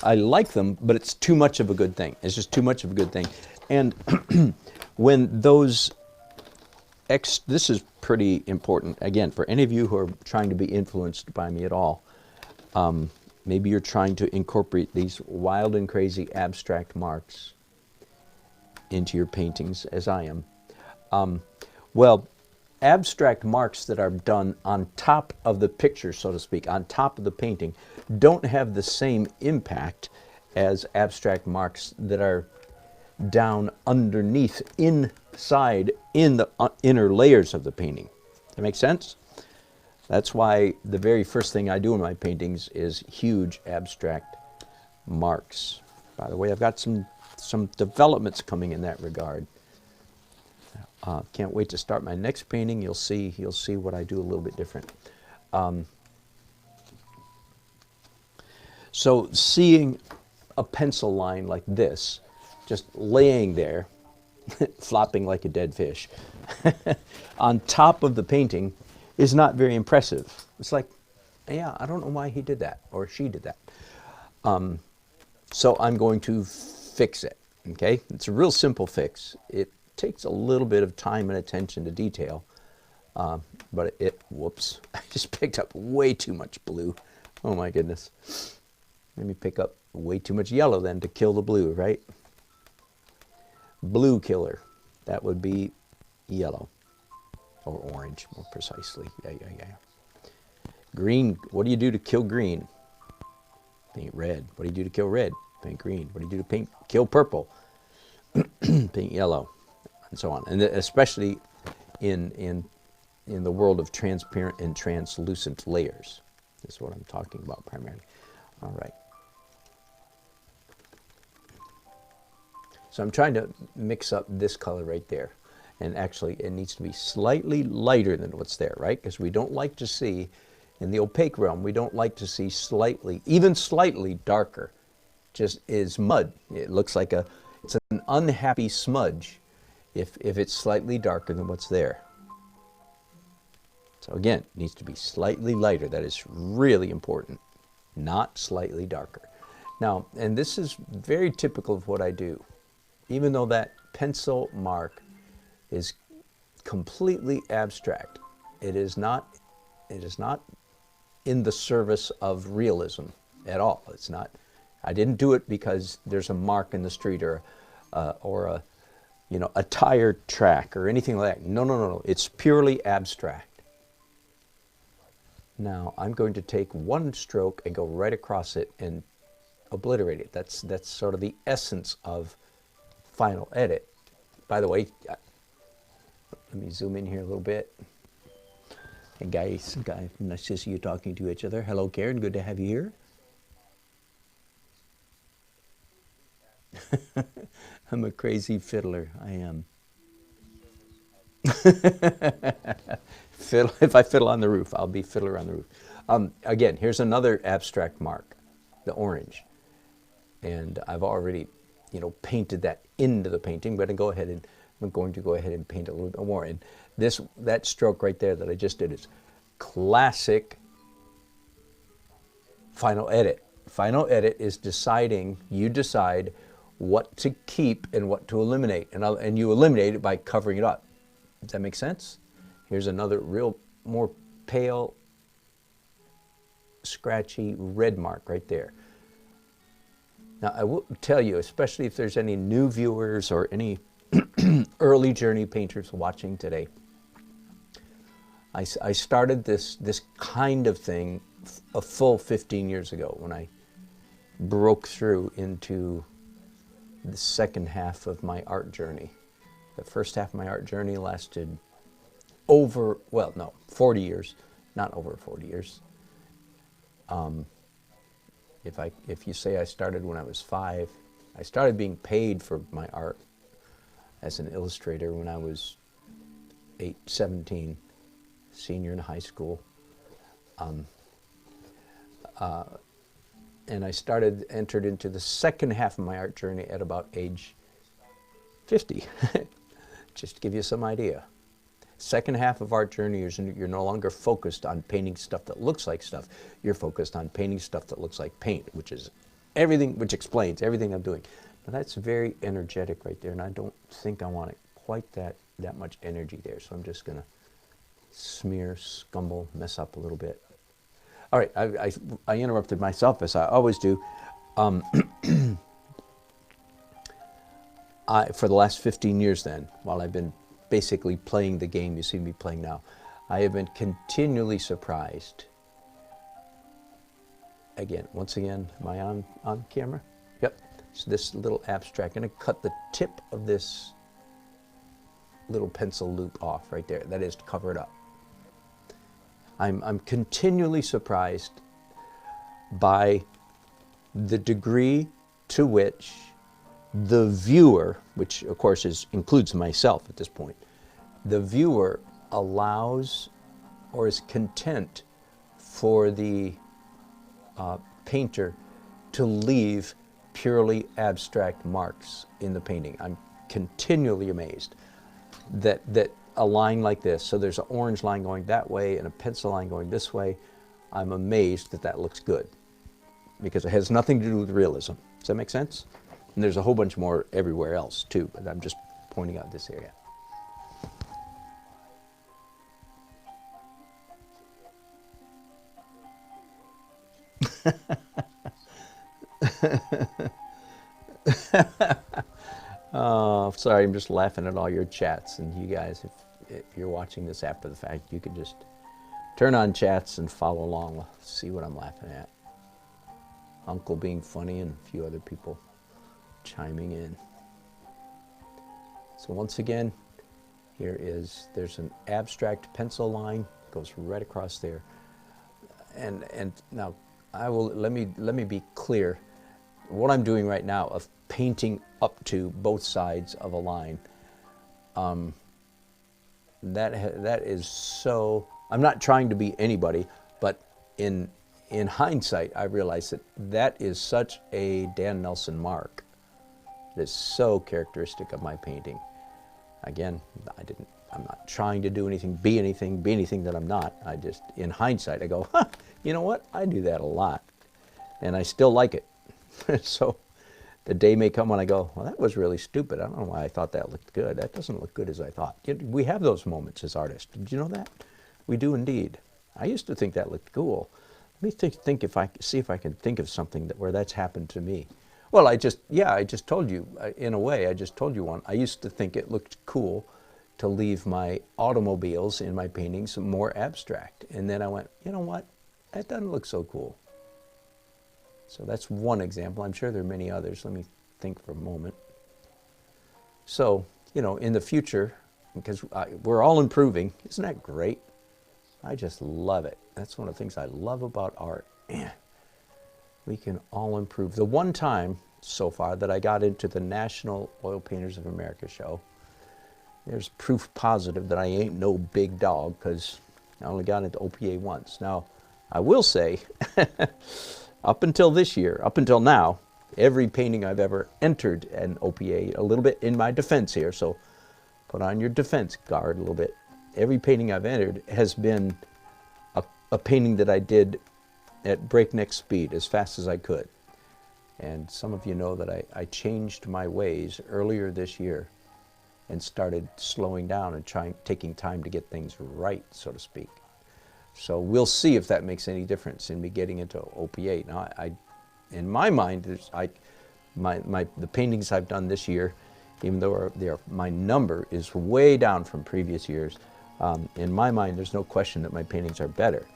I like them, but it's too much of a good thing. It's just too much of a good thing. And when those this is pretty important, again, for any of you who are trying to be influenced by me at all. Maybe you're trying to incorporate these wild and crazy abstract marks into your paintings, as I am. Well, abstract marks that are done on top of the picture, so to speak, on top of the painting, don't have the same impact as abstract marks that are down underneath, inside, in the inner layers of the painting. That make sense? That's why the very first thing I do in my paintings is huge abstract marks. By the way, I've got some developments coming in that regard. Can't wait to start my next painting. You'll see what I do a little bit different. So seeing a pencil line like this, just laying there, flopping like a dead fish, on top of the painting is not very impressive. It's like, yeah, I don't know why he did that or she did that. So I'm going to fix it, okay? It's a real simple fix. It takes a little bit of time and attention to detail, but whoops, I just picked up way too much blue. Oh my goodness. Let me pick up way too much yellow then to kill the blue, right? Blue killer, that would be yellow, or orange more precisely. Yeah. Green, what do you do to kill green? Paint red. What do you do to kill red? Paint green. What do you do to kill purple? Paint yellow, and so on. And especially in the world of transparent and translucent layers. This is what I'm talking about primarily. All right. So I'm trying to mix up this color right there. And actually, it needs to be slightly lighter than what's there, right? Because we don't like to see, in the opaque realm, we don't like to see slightly, even slightly darker, just is mud. It looks like it's an unhappy smudge if it's slightly darker than what's there. So again, it needs to be slightly lighter. That is really important, not slightly darker. Now, and this is very typical of what I do. Even though that pencil mark is completely abstract, it is not in the service of realism at all. It's not. I didn't do it because there's a mark in the street or a tire track or anything like that. No. It's purely abstract. Now I'm going to take one stroke and go right across it and obliterate it. That's sort of the essence of final edit. By the way, let me zoom in here a little bit. Hey guys, nice to see you talking to each other. Hello Karen, good to have you here. I'm a crazy fiddler, I am. If I fiddle on the roof, I'll be fiddler on the roof. Again, here's another abstract mark, the orange. And I've already, painted that into the painting, but I'm going to go ahead and paint a little bit more. And that stroke right there that I just did is classic final edit. Final edit is deciding, you decide what to keep and what to eliminate. And you eliminate it by covering it up. Does that make sense? Here's another more pale, scratchy red mark right there. Now, I will tell you, especially if there's any new viewers or any early journey painters watching today, I started this kind of thing a full 15 years ago when I broke through into the second half of my art journey. The first half of my art journey lasted 40 years, not over 40 years. If you say I started when I was 5, I started being paid for my art as an illustrator when I was 17, senior in high school. And I entered into the second half of my art journey at about age 50, just to give you some idea. Second half of art journey, you're no longer focused on painting stuff that looks like stuff. You're focused on painting stuff that looks like paint, which is everything, which explains everything I'm doing. But that's very energetic right there, and I don't think I want it quite that much energy there. So I'm just going to smear, scumble, mess up a little bit. All right, I interrupted myself, as I always do. For the last 15 years then, while I've been basically playing the game you see me playing now, I have been continually surprised. Again, once again, am I on camera? Yep. So this little abstract, I'm going to cut the tip of this little pencil loop off right there. That is to cover it up. I'm continually surprised by the degree to which the viewer, which of course includes myself at this point, the viewer allows or is content for the painter to leave purely abstract marks in the painting. I'm continually amazed that a line like this, so there's an orange line going that way and a pencil line going this way, I'm amazed that looks good, because it has nothing to do with realism. Does that make sense? And there's a whole bunch more everywhere else too, but I'm just pointing out this area. Oh, sorry, I'm just laughing at all your chats, and you guys, if you're watching this after the fact, you can just turn on chats and follow along, see what I'm laughing at. Uncle being funny and a few other people chiming in. So once again, there's an abstract pencil line, goes right across there. And now let me be clear. What I'm doing right now of painting up to both sides of a line, that is so, I'm not trying to be anybody, but in hindsight, I realize that is such a Dan Nelson mark. It is so characteristic of my painting. Again, I'm not trying to do anything, be anything that I'm not. I just, in hindsight, I go, huh, you know what? I do that a lot, and I still like it. So the day may come when I go, well, that was really stupid. I don't know why I thought that looked good. That doesn't look good as I thought. We have those moments as artists. Did you know that? We do indeed. I used to think that looked cool. Let me see if I can think of something where that's happened to me. Well, I just told you, in a way, I just told you one. I used to think it looked cool to leave my automobiles in my paintings more abstract. And then I went, you know what? That doesn't look so cool. So that's one example. I'm sure there are many others. Let me think for a moment. So, you know, in the future, because we're all improving, isn't that great? I just love it. That's one of the things I love about art. Man, we can all improve. The one time so far that I got into the National Oil Painters of America show, there's proof positive that I ain't no big dog, because I only got into OPA once. Now, I will say, up until this year, up until now, every painting I've ever entered an OPA, a little bit in my defense here, so put on your defense guard a little bit. Every painting I've entered has been a painting that I did at breakneck speed, as fast as I could. And some of you know that I changed my ways earlier this year and started slowing down and taking time to get things right, so to speak. So we'll see if that makes any difference in me getting into OPA. Now, in my mind, the paintings I've done this year, even though my number is way down from previous years, in my mind, there's no question that my paintings are better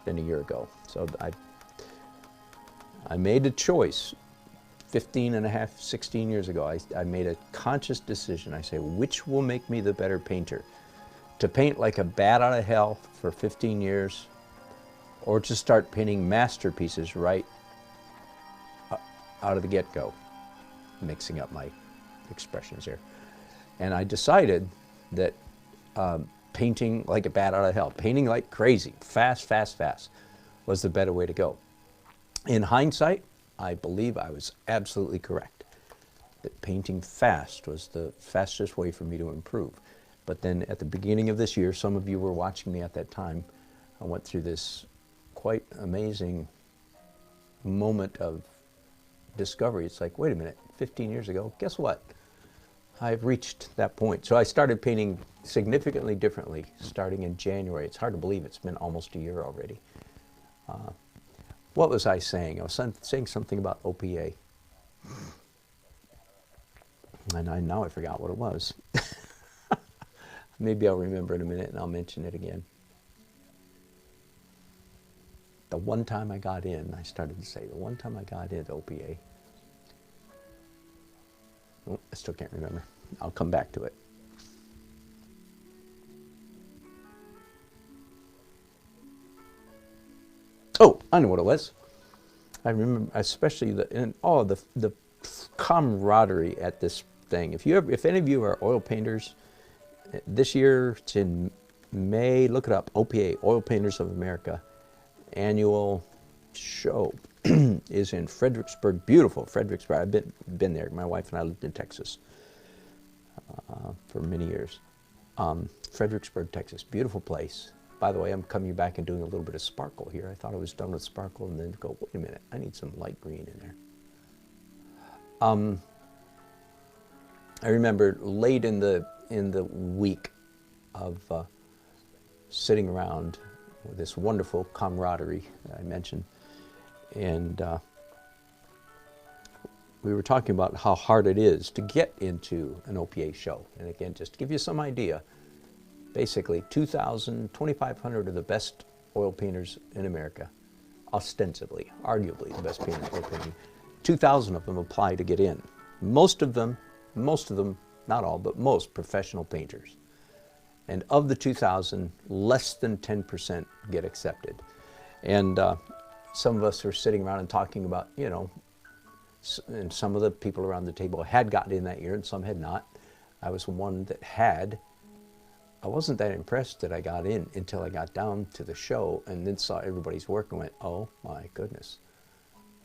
than a year ago. So I made a choice 15 and a half, 16 years ago. I made a conscious decision. I say, which will make me the better painter? To paint like a bat out of hell for 15 years, or to start painting masterpieces right out of the get-go? Mixing up my expressions here. And I decided that painting like a bat out of hell, painting like crazy, fast, was the better way to go. In hindsight, I believe I was absolutely correct. That painting fast was the fastest way for me to improve. But then at the beginning of this year, some of you were watching me at that time, I went through this quite amazing moment of discovery. It's like, wait a minute, 15 years ago, guess what? I've reached that point. So I started painting significantly differently starting in January. It's hard to believe it's been almost a year already. What was I saying? I was saying something about OPA. And now I forgot what it was. Maybe I'll remember in a minute and I'll mention it again. The one time I got in, I started to say, the one time I got into OPA. Oh, I still can't remember. I'll come back to it. Oh, I know what it was. I remember, especially the camaraderie at this thing. If any of you are oil painters, this year it's in May. Look it up. OPA, Oil Painters of America, annual show is in Fredericksburg. Beautiful Fredericksburg. I've been there. My wife and I lived in Texas for many years. Fredericksburg, Texas. Beautiful place. By the way, I'm coming back and doing a little bit of sparkle here. I thought I was done with sparkle and then go, wait a minute, I need some light green in there. I remember late in the week of sitting around with this wonderful camaraderie that I mentioned, and we were talking about how hard it is to get into an OPA show. And again, just to give you some idea, basically 2,500 of the best oil painters in America, ostensibly, arguably the best painters in oil painting. 2,000 of them apply to get in. Most of them, not all, but most professional painters. And of the 2,000, less than 10% get accepted. And some of us were sitting around and talking about, you know, and some of the people around the table had gotten in that year and some had not. I was one that had. I wasn't that impressed that I got in until I got down to the show and then saw everybody's work and went, oh my goodness,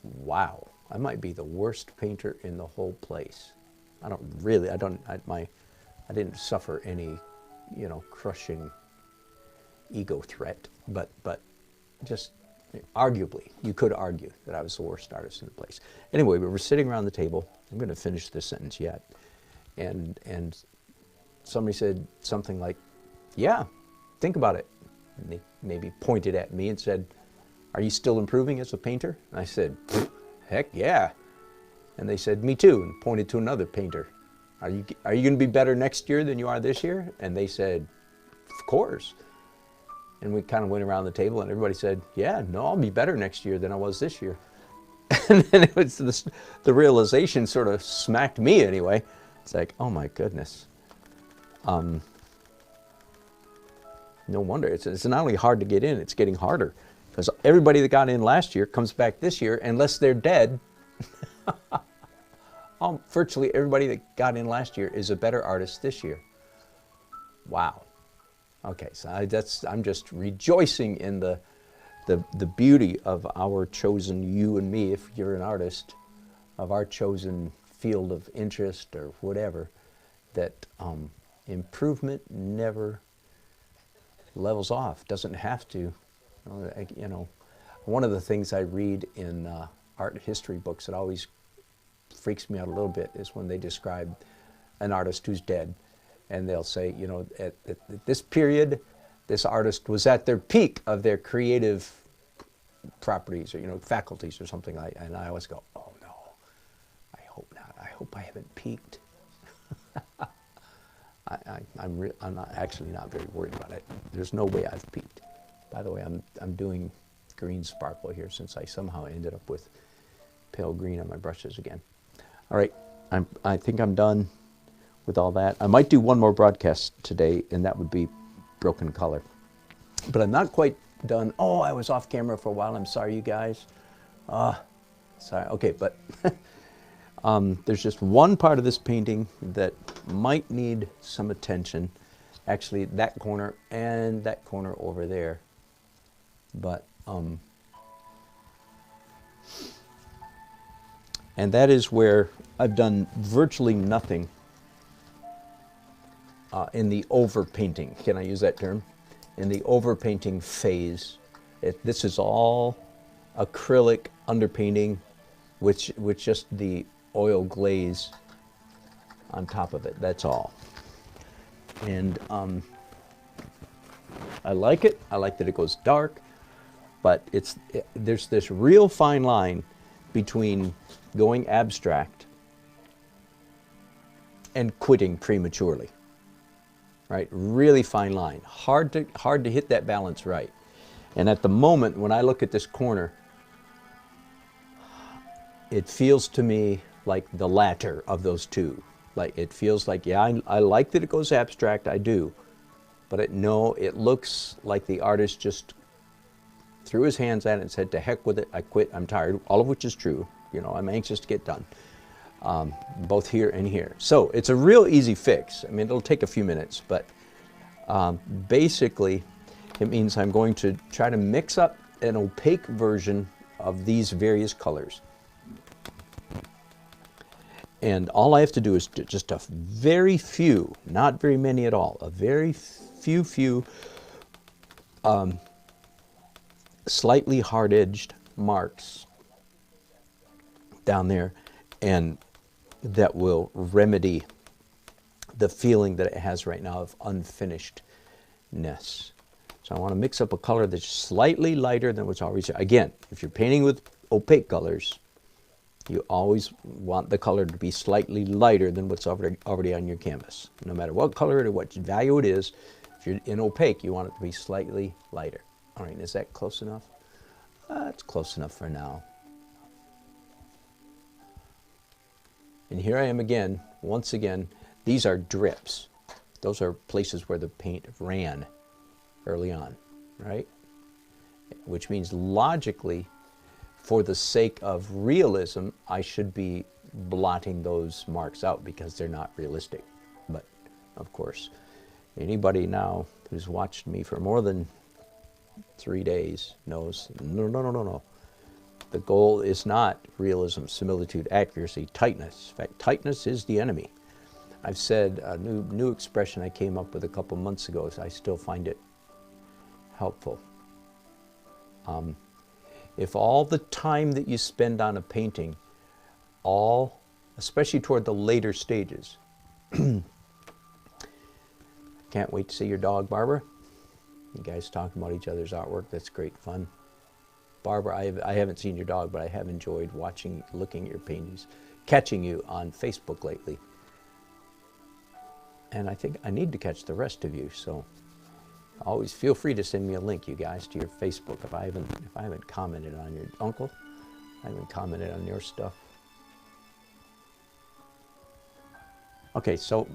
wow, I might be the worst painter in the whole place. I didn't suffer any, you know, crushing ego threat, but just arguably, you could argue that I was the worst artist in the place. Anyway, we were sitting around the table. I'm going to finish this sentence yet. And somebody said something like, yeah, think about it. And they maybe pointed at me and said, are you still improving as a painter? And I said, heck yeah. And they said, me too, and pointed to another painter. Are you going to be better next year than you are this year? And they said, of course. And we kind of went around the table and everybody said, yeah, no, I'll be better next year than I was this year. And then it was the realization sort of smacked me anyway. It's like, oh my goodness. No wonder. It's not only hard to get in, it's getting harder. Because everybody that got in last year comes back this year, unless they're dead. Virtually everybody that got in last year is a better artist this year. Wow. Okay, so I'm just rejoicing in the beauty of our chosen, you and me, if you're an artist, of our chosen field of interest or whatever, that improvement never levels off, doesn't have to. You know, one of the things I read in art history books that always freaks me out a little bit is when they describe an artist who's dead, and they'll say, you know, at this period, this artist was at their peak of their creative properties or, you know, faculties or something like that. And I always go, oh no, I hope not. I hope I haven't peaked. I'm not very worried about it. There's no way I've peaked. By the way, I'm doing green sparkle here since I somehow ended up with pale green on my brushes again. All right, I think I'm done with all that. I might do one more broadcast today, and that would be broken color. But I'm not quite done. Oh, I was off camera for a while. I'm sorry, you guys. Sorry. Okay, but there's just one part of this painting that might need some attention. Actually, that corner and that corner over there. But And that is where I've done virtually nothing in the overpainting. Can I use that term? In the overpainting phase. This is all acrylic underpainting with just the oil glaze on top of it. That's all. And I like it. I like that it goes dark, but there's this real fine line between going abstract and quitting prematurely. Right? Really fine line. Hard to hit that balance right. And at the moment when I look at this corner, it feels to me like the latter of those two. Like it feels like, yeah, I like that it goes abstract, I do. But no, it looks like the artist just threw his hands at it and said, to heck with it, I quit, I'm tired, all of which is true. You know, I'm anxious to get done, both here and here. So it's a real easy fix. I mean, it'll take a few minutes, but basically it means I'm going to try to mix up an opaque version of these various colors. And all I have to do is just a very few, not very many at all, a very few slightly hard-edged marks down there, and that will remedy the feeling that it has right now of unfinishedness. So I want to mix up a color that's slightly lighter than what's already. Again, if you're painting with opaque colors, you always want the color to be slightly lighter than what's already on your canvas. No matter what color or what value it is, if you're in opaque, you want it to be slightly lighter. All right, is that close enough? It's close enough for now. And here I am again, once again, these are drips. Those are places where the paint ran early on, right? Which means logically, for the sake of realism, I should be blotting those marks out because they're not realistic. But of course, anybody now who's watched me for more than 3 days knows, no. The goal is not realism, similitude, accuracy, tightness. In fact, tightness is the enemy. I've said a new expression I came up with a couple months ago, so I still find it helpful. If all the time that you spend on a painting, especially toward the later stages, can't wait to see your dog, Barbara. You guys talking about each other's artwork, that's great fun. Barbara, I haven't seen your dog, but I have enjoyed looking at your paintings, catching you on Facebook lately. And I think I need to catch the rest of you, so always feel free to send me a link, you guys, to your Facebook. If I haven't commented on your uncle, I haven't commented on your stuff. Okay, so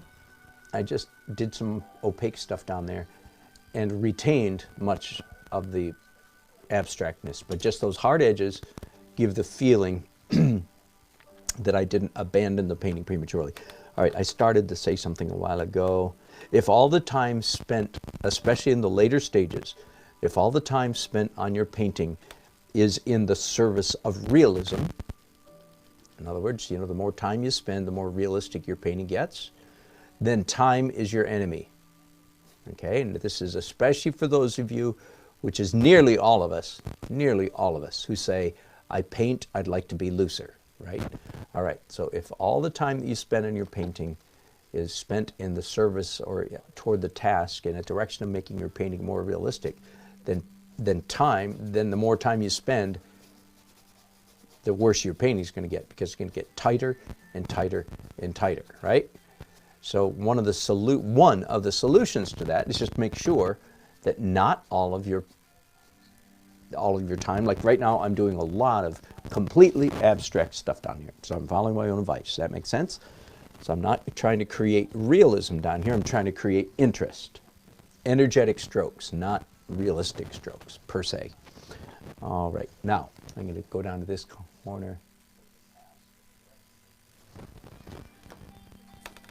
I just did some opaque stuff down there and retained much of the abstractness, but just those hard edges give the feeling that I didn't abandon the painting prematurely. All right, I started to say something a while ago. If all the time spent, especially in the later stages, if all the time spent on your painting is in the service of realism, in other words, you know, the more time you spend, the more realistic your painting gets, then time is your enemy. Okay, and this is especially for those of you, which is nearly all of us, who say, I paint, I'd like to be looser, right? All right, so if all the time that you spend on your painting is spent in the service or toward the task in a direction of making your painting more realistic, then the more time you spend, the worse your painting is going to get, because it's going to get tighter and tighter and tighter, right? So one of the solutions to that is just make sure that not all of your time, like right now I'm doing a lot of completely abstract stuff down here. So I'm following my own advice. Does that make sense? So I'm not trying to create realism down here. I'm trying to create interest. Energetic strokes, not realistic strokes per se. All right, now I'm going to go down to this corner.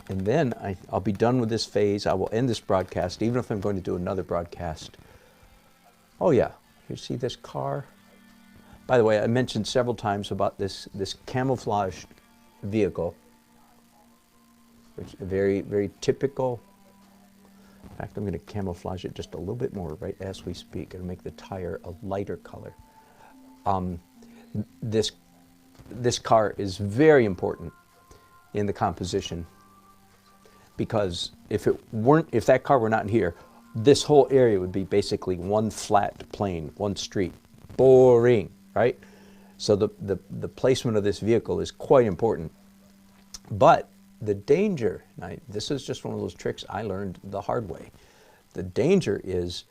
And then I'll be done with this phase. I will end this broadcast, even if I'm going to do another broadcast. Oh yeah, you see this car? By the way, I mentioned several times about this camouflaged vehicle, which is very, very typical. In fact, I'm going to camouflage it just a little bit more right as we speak and make the tire a lighter color. This car is very important in the composition, because if that car were not here, this whole area would be basically one flat plane, one street. Boring, right? So the placement of this vehicle is quite important. But the danger, this is just one of those tricks I learned the hard way. The danger is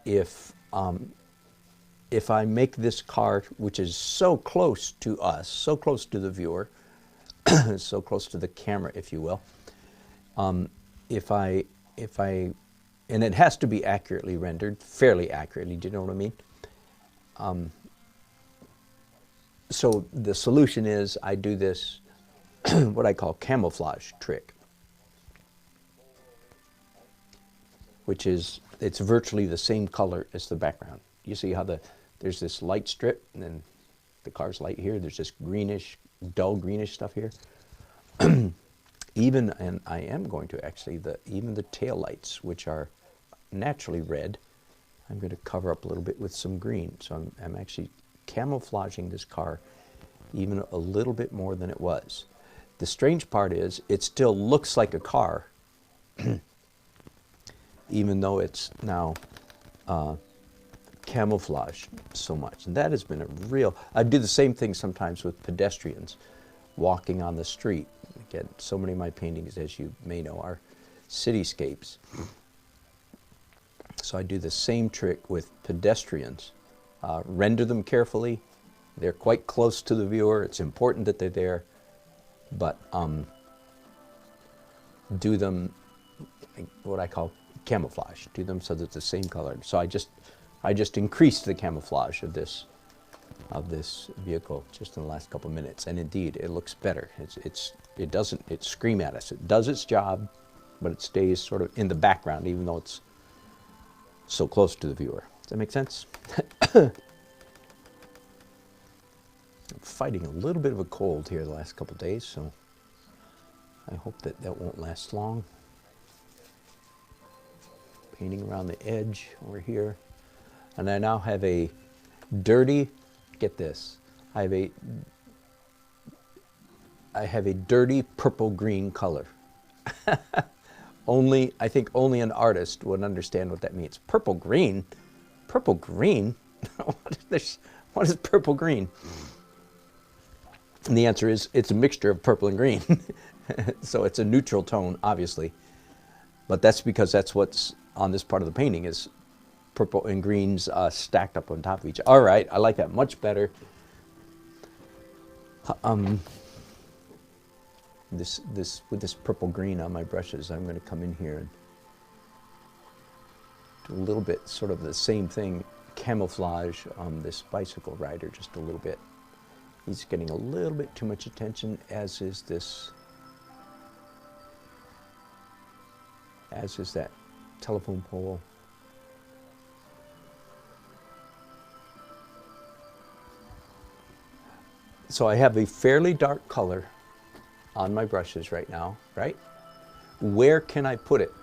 if I make this car, which is so close to us, so close to the viewer, so close to the camera, if you will, and it has to be accurately rendered, fairly accurately, do you know what I mean? So the solution is I do this, what I call camouflage trick, which is, it's virtually the same color as the background. You see how there's this light strip, and then the car's light here, there's this greenish, dull greenish stuff here. And I am going to actually, even the tail lights, which are naturally red, I'm going to cover up a little bit with some green. So I'm actually camouflaging this car even a little bit more than it was. The strange part is it still looks like a car, even though it's now camouflaged so much. And that has been a real, I do the same thing sometimes with pedestrians walking on the street. Again, so many of my paintings, as you may know, are cityscapes. So I do the same trick with pedestrians. Render them carefully. They're quite close to the viewer. It's important that they're there. But do them what I call camouflage. Do them so that it's the same color. So I just increased the camouflage of this vehicle just in the last couple of minutes, and indeed it looks better. It doesn't scream at us. It does its job, but it stays sort of in the background, even though it's so close to the viewer. Does that make sense? I'm fighting a little bit of a cold here the last couple of days, so I hope that won't last long. Painting around the edge over here. And I now have a dirty, get this, I have a dirty purple-green color. I think only an artist would understand what that means. Purple-green? Purple-green? What is purple-green? And the answer is, it's a mixture of purple and green. So it's a neutral tone, obviously. But that's because that's what's on this part of the painting, is purple and greens stacked up on top of each other. All right, I like that much better. With this purple green on my brushes, I'm going to come in here and do a little bit sort of the same thing, camouflage this bicycle rider just a little bit. He's getting a little bit too much attention, as is that telephone pole. So I have a fairly dark color on my brushes right now, right? Where can I put it?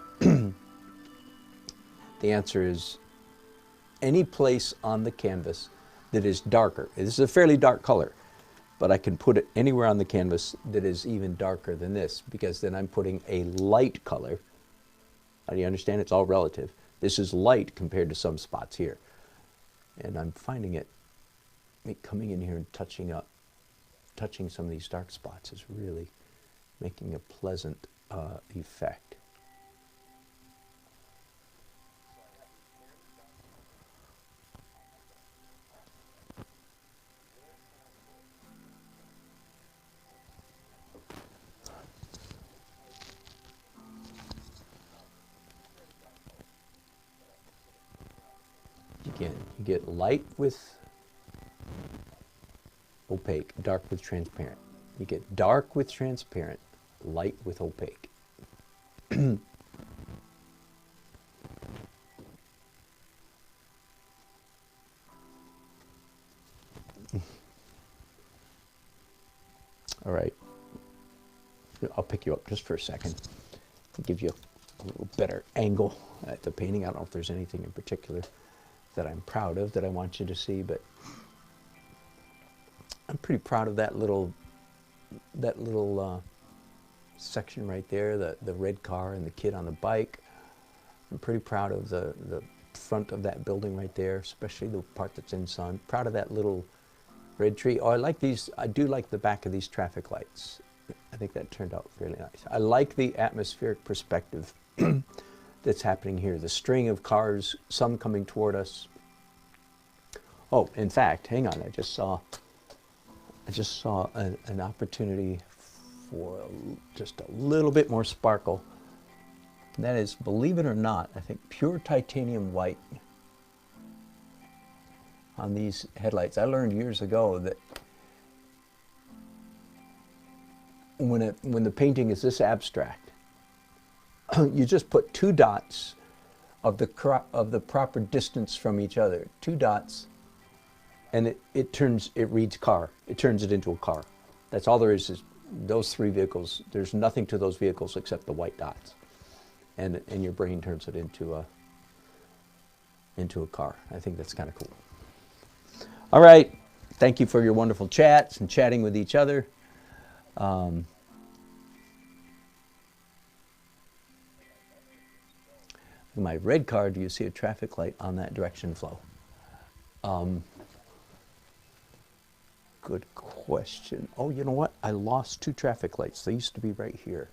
The answer is any place on the canvas that is darker. This is a fairly dark color, but I can put it anywhere on the canvas that is even darker than this, because then I'm putting a light color. Do you understand? It's all relative. This is light compared to some spots here. And I'm finding it coming in here and touching some of these dark spots is really making a pleasant effect. Again, you get light with opaque, dark with transparent. You get dark with transparent, light with opaque. All right. I'll pick you up just for a second to give you a little better angle at the painting. I don't know if there's anything in particular that I'm proud of that I want you to see, but I'm pretty proud of that little section right there, the red car and the kid on the bike. I'm pretty proud of the front of that building right there, especially the part that's in sun. Proud of that little red tree. Oh, I like these. I do like the back of these traffic lights. I think that turned out really nice. I like the atmospheric perspective that's happening here. The string of cars, some coming toward us. Oh, in fact, hang on. I just saw an opportunity for just a little bit more sparkle. That is, believe it or not, I think pure titanium white on these headlights. I learned years ago that when the painting is this abstract, you just put 2 dots of the proper distance from each other, 2 dots, and it reads car. It turns it into a car. That's all there is those 3 vehicles. There's nothing to those vehicles except the white dots. And your brain turns it into a car. I think that's kind of cool. All right. Thank you for your wonderful chats and chatting with each other. My red car, do you see a traffic light on that direction flow? Good question. Oh, you know what? I lost 2 traffic lights. They used to be right here.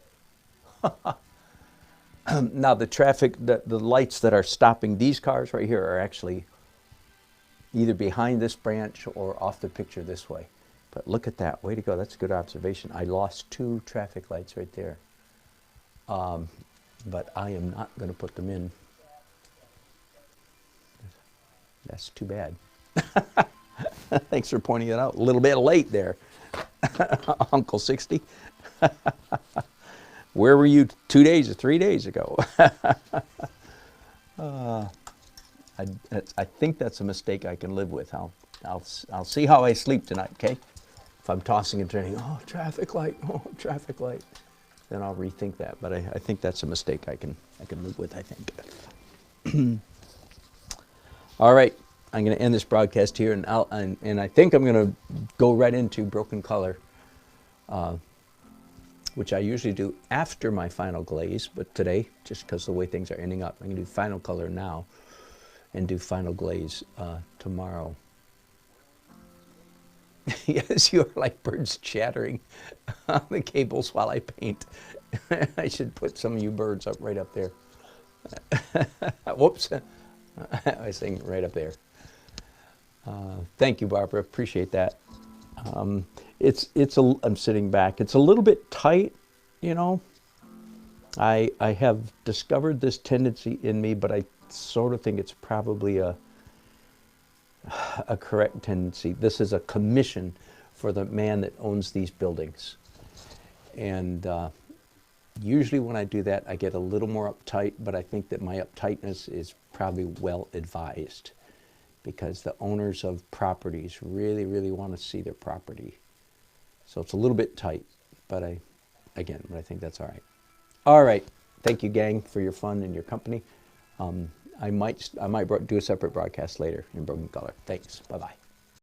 Now the lights that are stopping these cars right here are actually either behind this branch or off the picture this way. But look at that. Way to go. That's a good observation. I lost 2 traffic lights right there. But I am not going to put them in. That's too bad. Thanks for pointing it out. A little bit late there, Uncle 60. Where were you 2 days or 3 days ago? I think that's a mistake I can live with. I'll see how I sleep tonight, okay? If I'm tossing and turning, oh, traffic light, then I'll rethink that. But I think that's a mistake I can live with, I think. All right, I'm going to end this broadcast here, and I think I'm going to go right into broken color, which I usually do after my final glaze, but today, just because of the way things are ending up, I'm going to do final color now and do final glaze tomorrow. Yes, you are like birds chattering on the cables while I paint. I should put some of you birds up right up there. Whoops, I was saying right up there. Thank you, Barbara, appreciate that. I'm sitting back. It's a little bit tight, you know. I have discovered this tendency in me, but I sort of think it's probably a correct tendency. This is a commission for the man that owns these buildings. And usually when I do that, I get a little more uptight, but I think that my uptightness is probably well advised, because the owners of properties really, really want to see their property. So it's a little bit tight, but I think that's all right. All right. Thank you, gang, for your fun and your company. I might do a separate broadcast later in broken color. Thanks. Bye-bye.